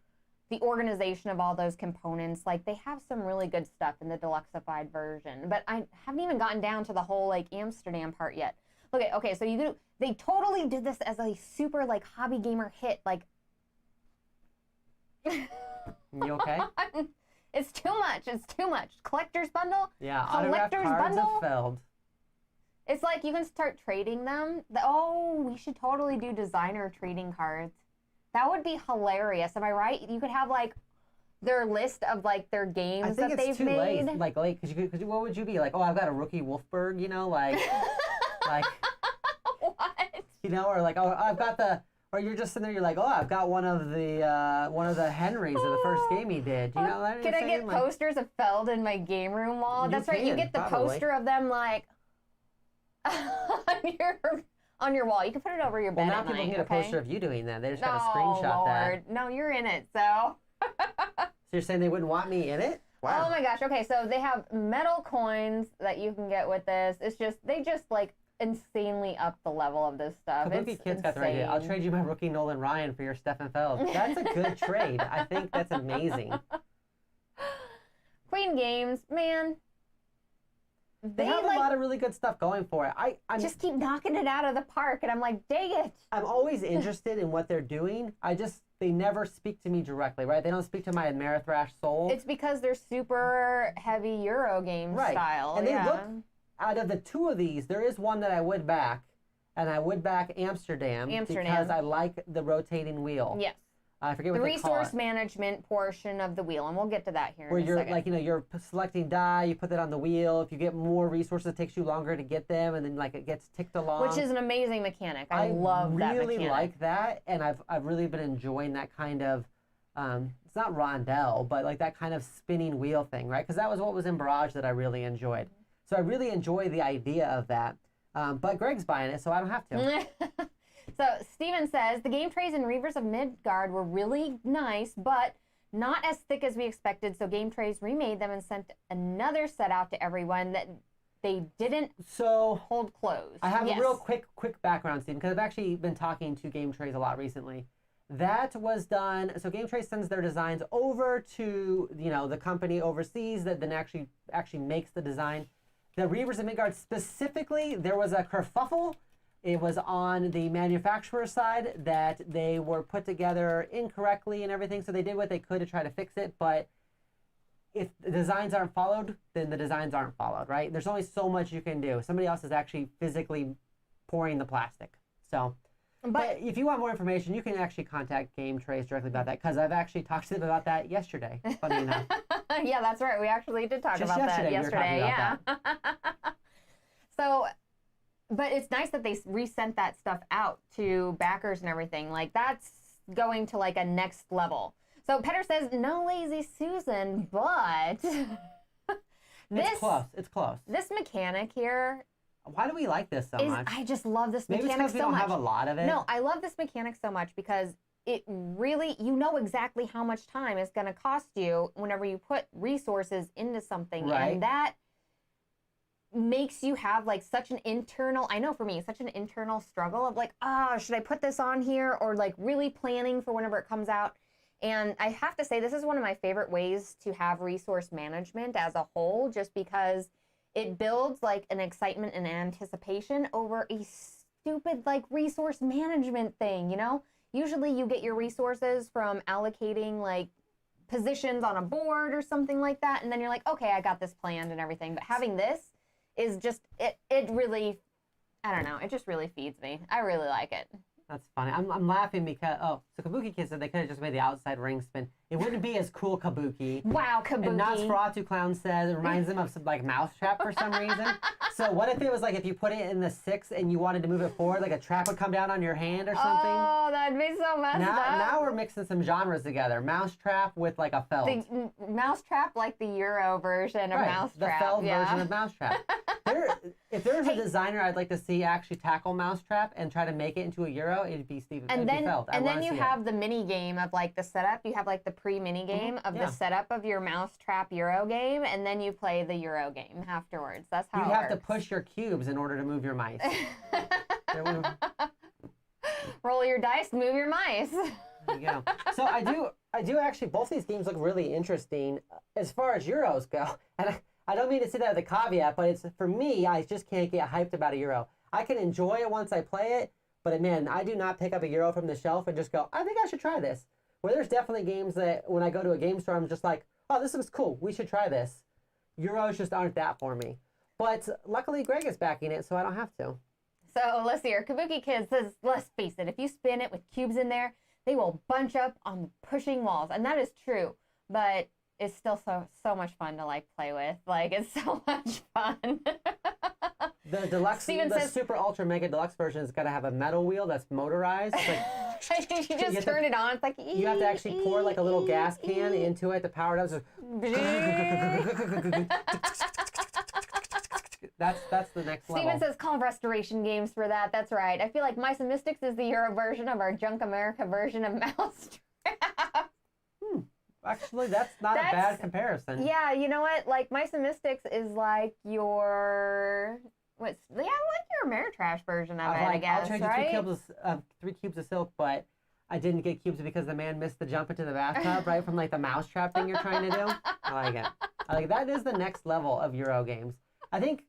the organization of all those components. Like they have some really good stuff in the deluxeified version, but I haven't even gotten down to the whole like Amsterdam part yet. Okay, so they totally did this as a super like hobby gamer hit. Like, you okay? It's too much. Collector's bundle? Yeah, autographed cards of Feld. It's like you can start trading them. We should totally do designer trading cards. That would be hilarious. Am I right? You could have like their list of like their games that they've made. I think it's too late. Because what would you be like? Oh, I've got a rookie Wolfberg, like what? Or like, oh, I've got the. Or you're just sitting there, you're like, oh, I've got one of the Henrys of the first game he did. You know that? Can I get posters of Feld in my game room wall? That's right. You get the poster of them like on your wall. You can put it over your bed Well, now at people night, can get a okay? poster of you doing that. They just got to Oh, screenshot Lord. that. No, you're in it, so. So you're saying they wouldn't want me in it? Wow. Oh my gosh. Okay, so they have metal coins that you can get with this. It's just, they just like insanely up the level of this stuff. Kabuki It's Kid's got the right idea. I'll insane. trade you my rookie Nolan Ryan for your Stefan Feld. That's a good trade. I think that's amazing. Queen Games, man. They have like, a lot of really good stuff going for it. I'm just keep knocking it out of the park, and I'm like, dang it. I'm always interested in what they're doing. They never speak to me directly, right? They don't speak to my Amerithrash soul. It's because they're super heavy Euro game style. And they yeah. look, out of the two of these, there is one that I would back, and I would back Amsterdam. Because I like the rotating wheel. Yes. I forget The what they call it. resource management portion of the wheel, and we'll get to that here Where in a you're second. like, you're selecting die, you put that on the wheel. If you get more resources, it takes you longer to get them, and then like it gets ticked along. Which is an amazing mechanic. I love that mechanic. I really like that, and I've really been enjoying that kind of, it's not rondelle, but like that kind of spinning wheel thing, right? Because that was what was in Barrage that I really enjoyed. So I really enjoy the idea of that. But Greg's buying it, so I don't have to. So Steven says, the game trays in Reavers of Midgard were really nice, but not as thick as we expected, so Game Trays remade them and sent another set out to everyone that they didn't hold closed. I have a real quick background, Stephen, because I've actually been talking to Game Trays a lot recently. That was done, so Game Trays sends their designs over to, the company overseas that then actually makes the design. The Reavers of Midgard specifically, there was a kerfuffle. It was on the manufacturer side that they were put together incorrectly and everything, so they did what they could to try to fix it, but if the designs aren't followed, then the designs aren't followed, right? There's only so much you can do. Somebody else is actually physically pouring the plastic. So, but if you want more information, you can actually contact Game Trays directly about that, because I've actually talked to them about that yesterday, funny enough. Yeah, that's right. We actually did talk about that yesterday. Yeah. So, but it's nice that they resent that stuff out to backers and everything. Like, that's going to like a next level. So Petter says, no lazy Susan, but it's close. It's close. This mechanic here. Why do we like this so much? I just love this mechanic so much. Maybe it's because we don't have a lot of it. No, I love this mechanic so much because it really, you know exactly how much time it's going to cost you whenever you put resources into something. Right. And that makes you have like such an internal, I know for me, such an internal struggle of like, should I put this on here? Or like really planning for whenever it comes out. And I have to say, this is one of my favorite ways to have resource management as a whole, just because it builds like an excitement and anticipation over a stupid like resource management thing, Usually you get your resources from allocating like positions on a board or something like that. And then you're like, okay, I got this planned and everything. But having this is just, it really, I don't know, it just really feeds me. I really like it. That's funny. I'm laughing because, so Kabuki Kid said they could have just made the outside ring spin. It wouldn't be as cool, Kabuki. Wow, Kabuki. And Nosferatu Clown says it reminds them of some like Mousetrap for some reason. So what if it was like if you put it in the 6 and you wanted to move it forward, like a trap would come down on your hand or something? Oh, that'd be so messed up. Now we're mixing some genres together. Mousetrap with like a Feld. The Mousetrap, like the Euro version of Mousetrap. The Feld version of Mousetrap. If there's a designer I'd like to see actually tackle Mousetrap and try to make it into a Euro, it'd be Stephen. And then you have it. the mini game of like the setup. You have like the pre-mini game of the setup of your Mousetrap Euro game, and then you play the Euro game afterwards. That's how you have to push your cubes in order to move your mice. Roll your dice, move your mice. There you go. So I do actually, both these games look really interesting as far as Euros go. And I don't mean to say that with a caveat, but it's, for me, I just can't get hyped about a Euro. I can enjoy it once I play it, but man, I do not pick up a Euro from the shelf and just go, I think I should try this. Where there's definitely games that when I go to a game store, I'm just like, oh, this looks cool. We should try this. Euros just aren't that for me. But luckily, Greg is backing it, so I don't have to. So let's see here. Kabuki Kid says, let's face it, if you spin it with cubes in there, they will bunch up on the pushing walls. And that is true. But it's still so much fun to like play with. Like, it's so much fun. The deluxe, super ultra mega deluxe version is gonna have a metal wheel that's motorized. It's like, you just turn it on. It's like, you have to actually pour like a little gas can into it to power it up. That's the next level. Steven says call Restoration Games for that. That's right. I feel like Mice and Mystics is the Euro version of our Junk America version of Mousetrap. Actually, that's not a bad comparison. Yeah, you know what? Like Mice and Mystics is like your like your Ameritrash version of it, I guess. I'll trade you 3 cubes of silk, but I didn't get cubes because the man missed the jump into the bathtub, right, from like the mousetrap thing you're trying to do. I like it. That is the next level of Euro games. I think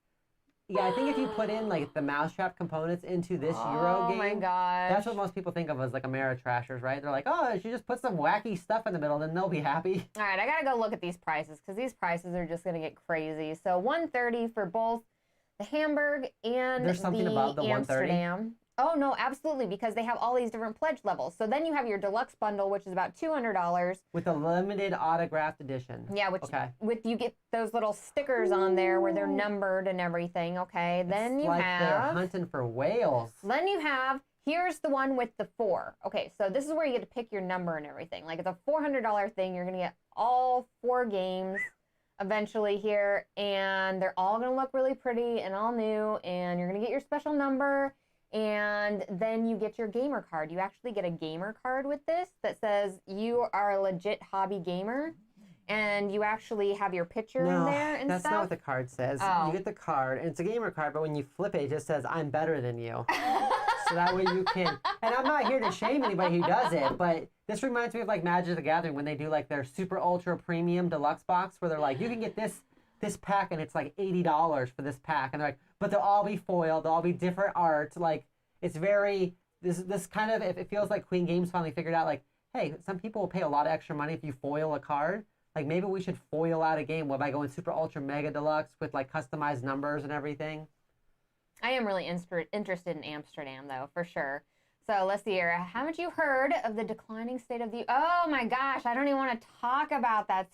if you put in like the mousetrap components into this Euro game, oh my gosh, that's what most people think of as like Ameritrashers, right? They're like, oh, you just put some wacky stuff in the middle, then they'll be happy. All right, I gotta go look at these prices because these prices are just gonna get crazy. So $130 for both the Hamburg and There's something about the Amsterdam. Oh no, absolutely, because they have all these different pledge levels. So then you have your deluxe bundle, which is about $200 with a limited autographed edition. Yeah, with you get those little stickers on there where they're numbered and everything. Okay, then you have they're hunting for whales. Then you have here's the one with the 4. Okay, so this is where you get to pick your number and everything. Like it's a $400 thing. You're gonna get all 4 games eventually here, and they're all gonna look really pretty and all new. And you're gonna get your special number. And then you get your gamer card. You actually get a gamer card with this that says you are a legit hobby gamer. And you actually have your picture in there and that's stuff. not what the card says. Oh. You get the card, and it's a gamer card, but when you flip it, it just says, I'm better than you. So that way you can, and I'm not here to shame anybody who does it, but this reminds me of like Magic the Gathering when they do like their super ultra premium deluxe box where they're like, you can get this pack and it's like $80 for this pack. And they're like, but they'll all be foiled, they'll all be different art. Like, it's very, this kind of, it feels like Queen Games finally figured out like, hey, some people will pay a lot of extra money if you foil a card. Like maybe we should foil out a game by going super ultra mega deluxe with like customized numbers and everything. I am really interested in Amsterdam though, for sure. So let's see here. Haven't you heard of the declining state of the, oh my gosh, I don't even want to talk about that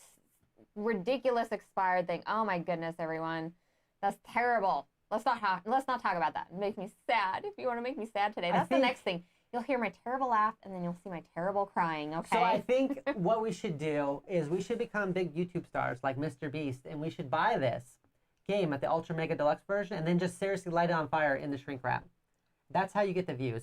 ridiculous expired thing. Oh my goodness, everyone. That's terrible. Let's not talk about that. It makes me sad. If you want to make me sad today, that's the next thing. You'll hear my terrible laugh, and then you'll see my terrible crying, okay? So I think what we should do is we should become big YouTube stars like Mr. Beast, and we should buy this game at the Ultra Mega Deluxe version, and then just seriously light it on fire in the shrink wrap. That's how you get the views.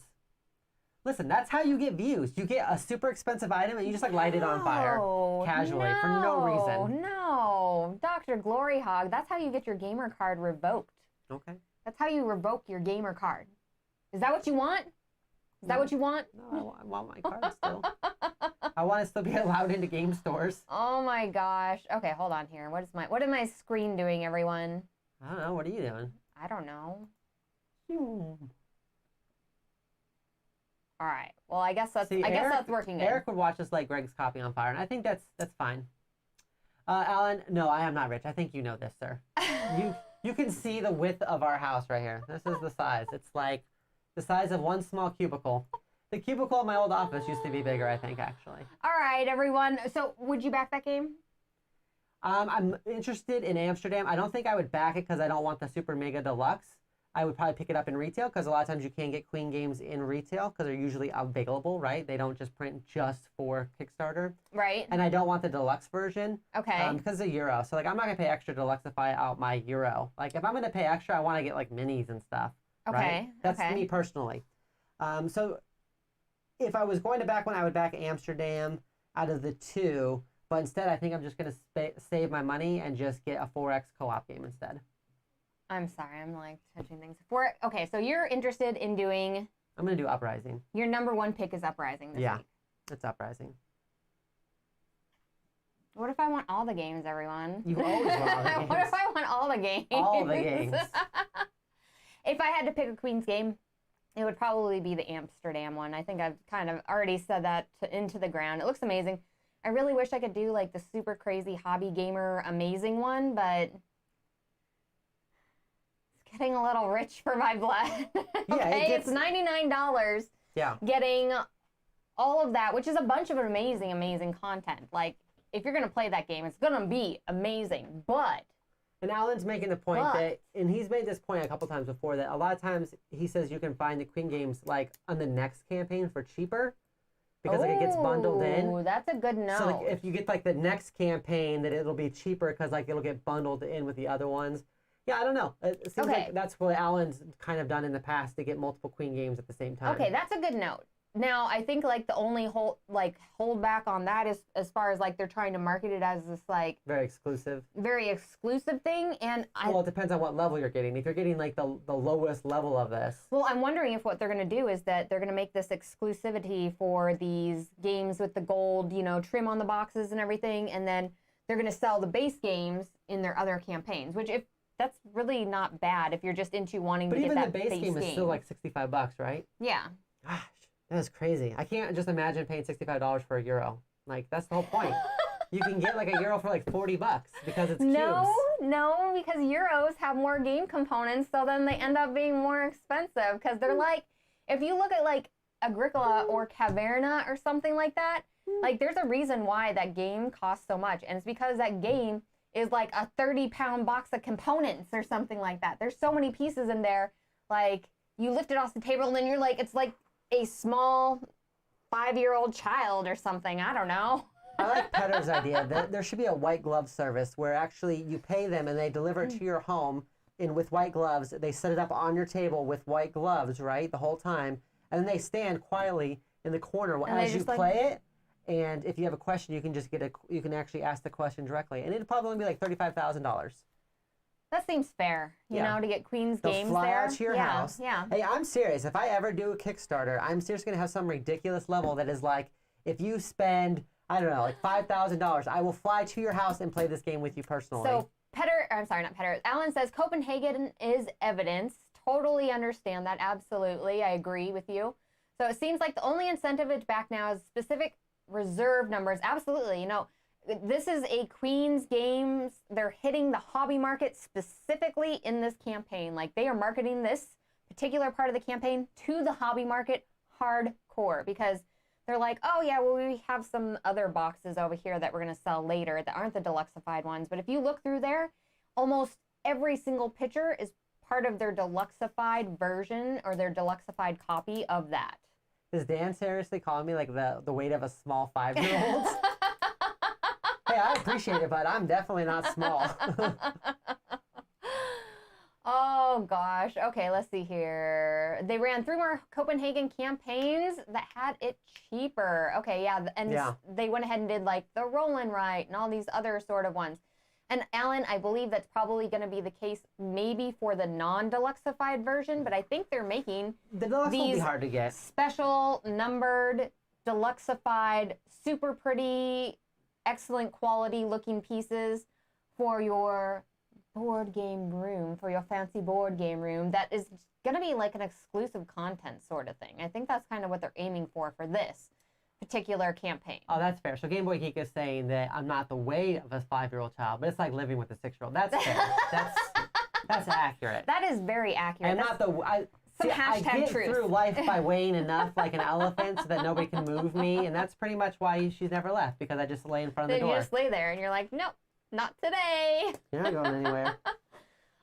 Listen, that's how you get views. You get a super expensive item, and you just like light it on fire casually for no reason. No, DrGloryhogg, that's how you get your gamer card revoked. Okay. That's how you revoke your gamer card. Is that what you want? Is that what you want? No, I want my card still. I want to still be allowed into game stores. Oh my gosh. Okay, hold on here. What is my screen doing, everyone? I don't know. What are you doing? I don't know. All right. Well, I guess that's working. Eric would watch us light Greg's copy on fire, and I think that's fine. Alan, no, I am not rich. I think you know this, sir. You can see the width of our house right here. This is the size. It's like the size of one small cubicle. The cubicle in my old office used to be bigger, I think, actually. All right, everyone. So would you back that game? I'm interested in Amsterdam. I don't think I would back it because I don't want the super mega deluxe. I would probably pick it up in retail because a lot of times you can get Queen games in retail because they're usually available, right? They don't just print just for Kickstarter. Right. And I don't want the deluxe version. Okay. Because of Euro. So, like, I'm not going to pay extra to deluxify out my Euro. Like, if I'm going to pay extra, I want to get, like, minis and stuff. Okay. Right? That's me personally. So, if I was going to back one, I would back Amsterdam out of the 2. But instead, I think I'm just going to save my money and just get a 4X co-op game instead. I'm sorry, I'm like touching things. Okay, so you're interested in doing... I'm going to do Uprising. Your number 1 pick is Uprising this week. Yeah, it's Uprising. What if I want all the games, everyone? You always want all the games. What if I want all the games? All the games. If I had to pick a Queen's game, it would probably be the Amsterdam one. I think I've kind of already said that into the ground. It looks amazing. I really wish I could do like the super crazy hobby gamer amazing one, but... getting a little rich for my blood. Okay, it's $99. Yeah. Getting all of that, which is a bunch of amazing, amazing content. Like, if you're going to play that game, it's going to be amazing, but... And Alan's making the point that, and he's made this point a couple times before, that a lot of times he says you can find the Queen games, like, on the next campaign for cheaper. Because like, it gets bundled in. Oh, that's a good note. So like, if you get like the next campaign, that it'll be cheaper because like it'll get bundled in with the other ones. Yeah, I don't know. It seems like that's what Alan's kind of done in the past to get multiple Queen games at the same time. Okay, that's a good note. Now, I think like the only hold back on that is as far as like they're trying to market it as this like very exclusive thing, and well, it depends on what level you're getting. If you're getting like the lowest level of this. Well, I'm wondering if what they're going to do is that they're going to make this exclusivity for these games with the gold, trim on the boxes and everything, and then they're going to sell the base games in their other campaigns, which if that's really not bad if you're just into wanting to get that But even the base game is still like $65, right? Yeah. Gosh. That is crazy. I can't just imagine paying $65 for a euro. Like, that's the whole point. You can get like a euro for like $40 because it's cubes. No, because euros have more game components, so then they end up being more expensive. Because they're like, if you look at like Agricola or Caverna or something like that, like there's a reason why that game costs so much. And it's because that game is like a 30-pound box of components or something like that. There's so many pieces in there. Like, you lift it off the table and then you're like, it's like a small 5-year-old child or something. I don't know. I like Petter's idea that there should be a white glove service where actually you pay them and they deliver it to your home with white gloves. They set it up on your table with white gloves, right, the whole time. And then they stand quietly in the corner as you play it. And if you have a question, you can just you can actually ask the question directly. And it'd probably be like $35,000. That seems fair, you know, to get Queen's games fly there. out to your house. Yeah. Hey, I'm serious. If I ever do a Kickstarter, I'm seriously going to have some ridiculous level that is like, if you spend, I don't know, like $5,000, I will fly to your house and play this game with you personally. So, Alan says Copenhagen is evidence. Totally understand that. Absolutely. I agree with you. So it seems like the only incentive to back now is specific reserve numbers. Absolutely. This is a Queen's Games. They're hitting the hobby market specifically in this campaign. Like, they are marketing this particular part of the campaign to the hobby market hardcore because they're like, oh yeah, well, we have some other boxes over here that we're going to sell later that aren't the deluxified ones. But if you look through there, almost every single picture is part of their deluxified version or their deluxified copy of that. Is Dan seriously calling me like the weight of a small 5-year-old? Hey, I appreciate it, but I'm definitely not small. Oh, gosh. Okay, let's see here. They ran 3 more Copenhagen campaigns that had it cheaper. Okay, yeah. And they went ahead and did like the Roll and Write and all these other sort of ones. And Alan, I believe that's probably going to be the case maybe for the non-deluxified version, but I think they're making the deluxe will be hard to get. Special, numbered, deluxified, super pretty, excellent quality looking pieces for your board game room, for your fancy board game room. That is going to be like an exclusive content sort of thing. I think that's kind of what they're aiming for this particular campaign. Oh, that's fair. So Game Boy Geek is saying that I'm not the weight of a 5-year-old child, but it's like living with a 6-year-old. That's fair. That's accurate. That is very accurate. I'm not the... I get through life by weighing enough like an elephant so that nobody can move me, and that's pretty much why she's never left, because I just lay in front of the door. You just lay there, and you're like, nope, not today. You're not going anywhere.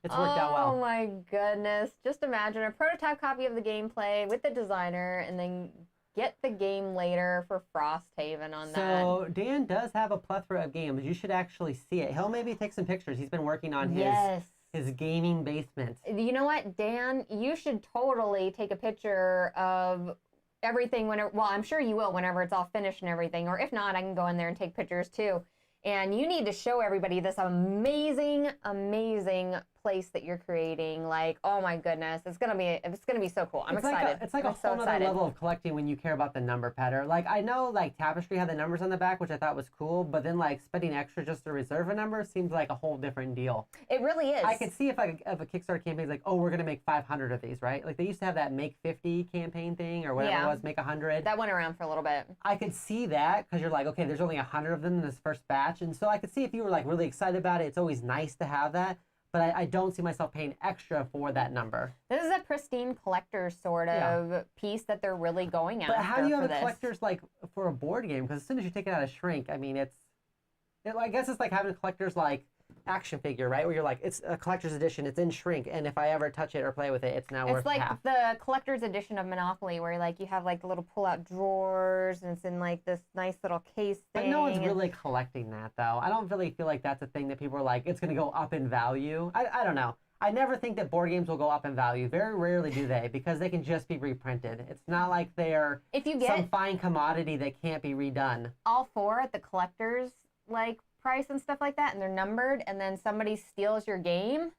It's worked out well. Oh my goodness. Just imagine a prototype copy of the gameplay with the designer, and then get the game later for Frosthaven on that. So Dan does have a plethora of games. You should actually see it. He'll maybe take some pictures. He's been working on his gaming basement. You know what, Dan? You should totally take a picture of everything whenever, well, I'm sure you will whenever it's all finished and everything. Or if not, I can go in there and take pictures too. And you need to show everybody this amazing, amazing place that you're creating. Like, oh my goodness, it's gonna be so cool. I'm excited. It's like a whole other level of collecting when you care about the number pattern. Like, I know like Tapestry had the numbers on the back, which I thought was cool, but then like spending extra just to reserve a number seems like a whole different deal. It really is. I could see if a Kickstarter campaign is like, oh, we're gonna make 500 of these, right? Like they used to have that make 50 campaign thing or whatever it was, make 100. That went around for a little bit. I could see that because you're like, okay, there's only 100 of them in this first batch, and so I could see if you were like really excited about it. It's always nice to have that. But I don't see myself paying extra for that number. This is a pristine collector's sort of piece that they're really going after. But how do you have a collector's like for a board game? Because as soon as you take it out of shrink, I mean, I guess it's like having a collector's like action figure, right? Where you're like, it's a collector's edition, it's in shrink, and if I ever touch it or play with it, it's now worth half. It's like the collector's edition of Monopoly, where like you have like the little pull-out drawers, and it's in like this nice little case thing. But no one's really collecting that, though. I don't really feel like that's a thing that people are like, it's going to go up in value. I don't know. I never think that board games will go up in value. Very rarely do they, because they can just be reprinted. It's not like they're some fine commodity that can't be redone. All 4 at the collector's like price and stuff like that, and they're numbered, and then somebody steals your game.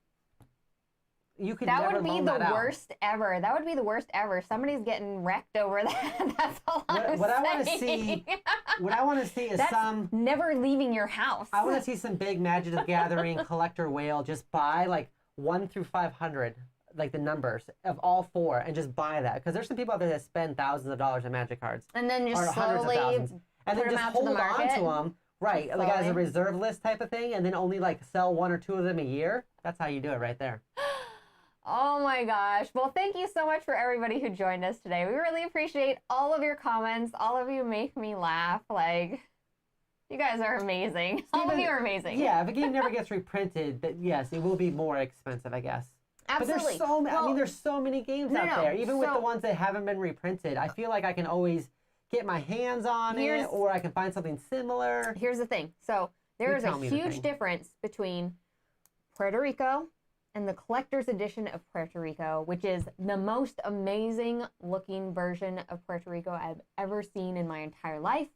You could that never would be loan the that out. worst ever. That would be the worst ever. Somebody's getting wrecked over that. That's all I'm saying. What I want to see is That's never leaving your house. I want to see some big Magic the Gathering collector whale just buy like 1 through 500, like the numbers of all 4, and just buy that, because there's some people out there that spend thousands of dollars on Magic cards, and then just or hundreds slowly of thousands, and then put them just out hold to the market. on to them, right? Like as a reserve list type of thing, and then only like sell 1 or 2 of them a year. That's how you do it, right there. Oh my gosh. Well, thank you so much for everybody who joined us today. We really appreciate all of your comments. All of you make me laugh. Like, you guys are amazing. All of you are amazing. Yeah, if a game never gets reprinted, that yes, it will be more expensive, I guess. Absolutely. But there's so many games out there. Even with the ones that haven't been reprinted, I feel like I can always get my hands on it, or I can find something similar. Here's the thing. So there is a huge difference between Puerto Rico and the collector's edition of Puerto Rico, which is the most amazing looking version of Puerto Rico I've ever seen in my entire life.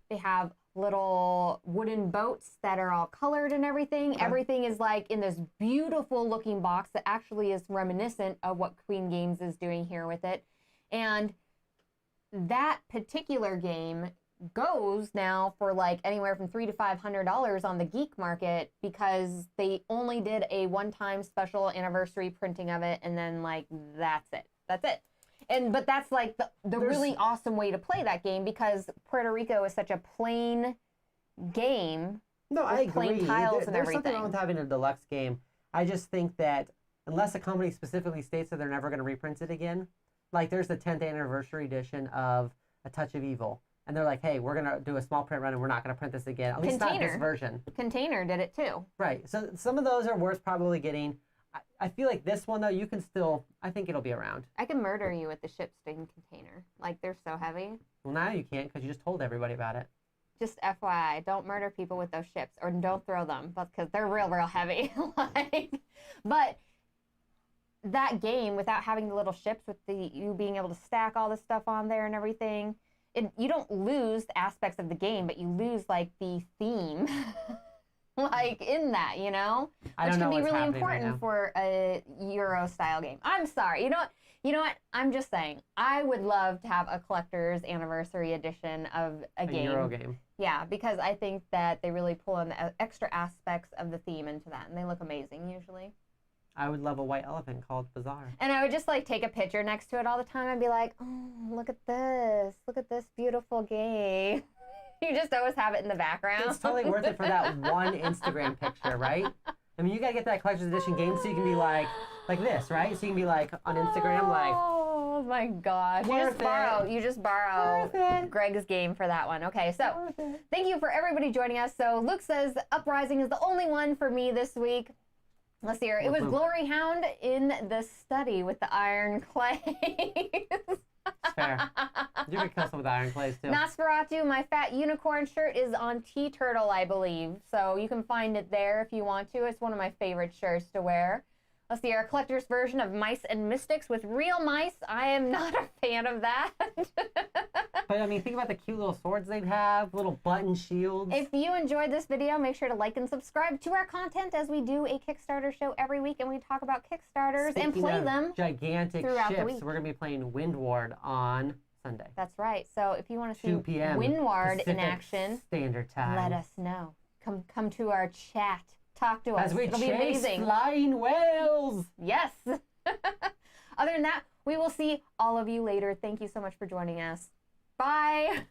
They have little wooden boats that are all colored and everything. Okay. Everything is like in this beautiful looking box that actually is reminiscent of what Queen Games is doing here with it. And that particular game goes now for like anywhere from $300 to $500 on the geek market, because they only did a one-time special anniversary printing of it, and then like that's it. But that's like the really awesome way to play that game, because Puerto Rico is such a plain game. No, I agree. Plain tiles and there's everything. Something wrong with having a deluxe game. I just think that unless a company specifically states that they're never going to reprint it again, like there's the 10th anniversary edition of A Touch of Evil. And they're like, hey, we're going to do a small print run and we're not going to print this again. At least not this version. Container did it too. Right. So some of those are worth probably getting. I feel like this one, though, you can still, I think it'll be around. I can murder you with the shipsting container. Like, they're so heavy. Well, now you can't, because you just told everybody about it. Just FYI, don't murder people with those ships, or don't throw them, because they're real heavy. But that game, without having the little ships, with you being able to stack all the stuff on there and everything, you don't lose aspects of the game, but you lose like the theme, like in that, you know, which can be really important for a Euro style game. I'm sorry, you know what? I'm just saying, I would love to have a collector's anniversary edition of a game. Euro game. Yeah, because I think that they really pull in the extra aspects of the theme into that, and they look amazing usually. I would love a white elephant called Bazaar. And I would just like take a picture next to it all the time and be like, oh, look at this beautiful game. You just always have it in the background. It's totally worth it for that one Instagram picture, right? I mean, you gotta get that collector's edition game so you can be like this, right? So you can be like on Instagram, like. Oh my gosh! You just borrow Greg's game for that one. Okay, so thank you for everybody joining us. So Luke says Uprising is the only one for me this week. Let's see here. It was Gloryhoundd in the study with the iron clays. Fair. You could kill some with iron clays too. Nosferatu, my fat unicorn shirt is on T-Turtle, I believe. So you can find it there if you want to. It's one of my favorite shirts to wear. Let's see, our collector's version of Mice and Mystics with real mice. I am not a fan of that. But I mean, think about the cute little swords they'd have, little button shields. If you enjoyed this video, make sure to like and subscribe to our content, as we do a Kickstarter show every week, and we talk about Kickstarters and play them gigantic throughout ships. the week. We're going to be playing Windward on Sunday. That's right. So if you want to see 2 p.m. Windward Pacific in action, Standard Time, let us know. Come to our chat. Talk to us. As we It'll be chase amazing. flying whales. Yes. Other than that, we will see all of you later. Thank you so much for joining us. Bye.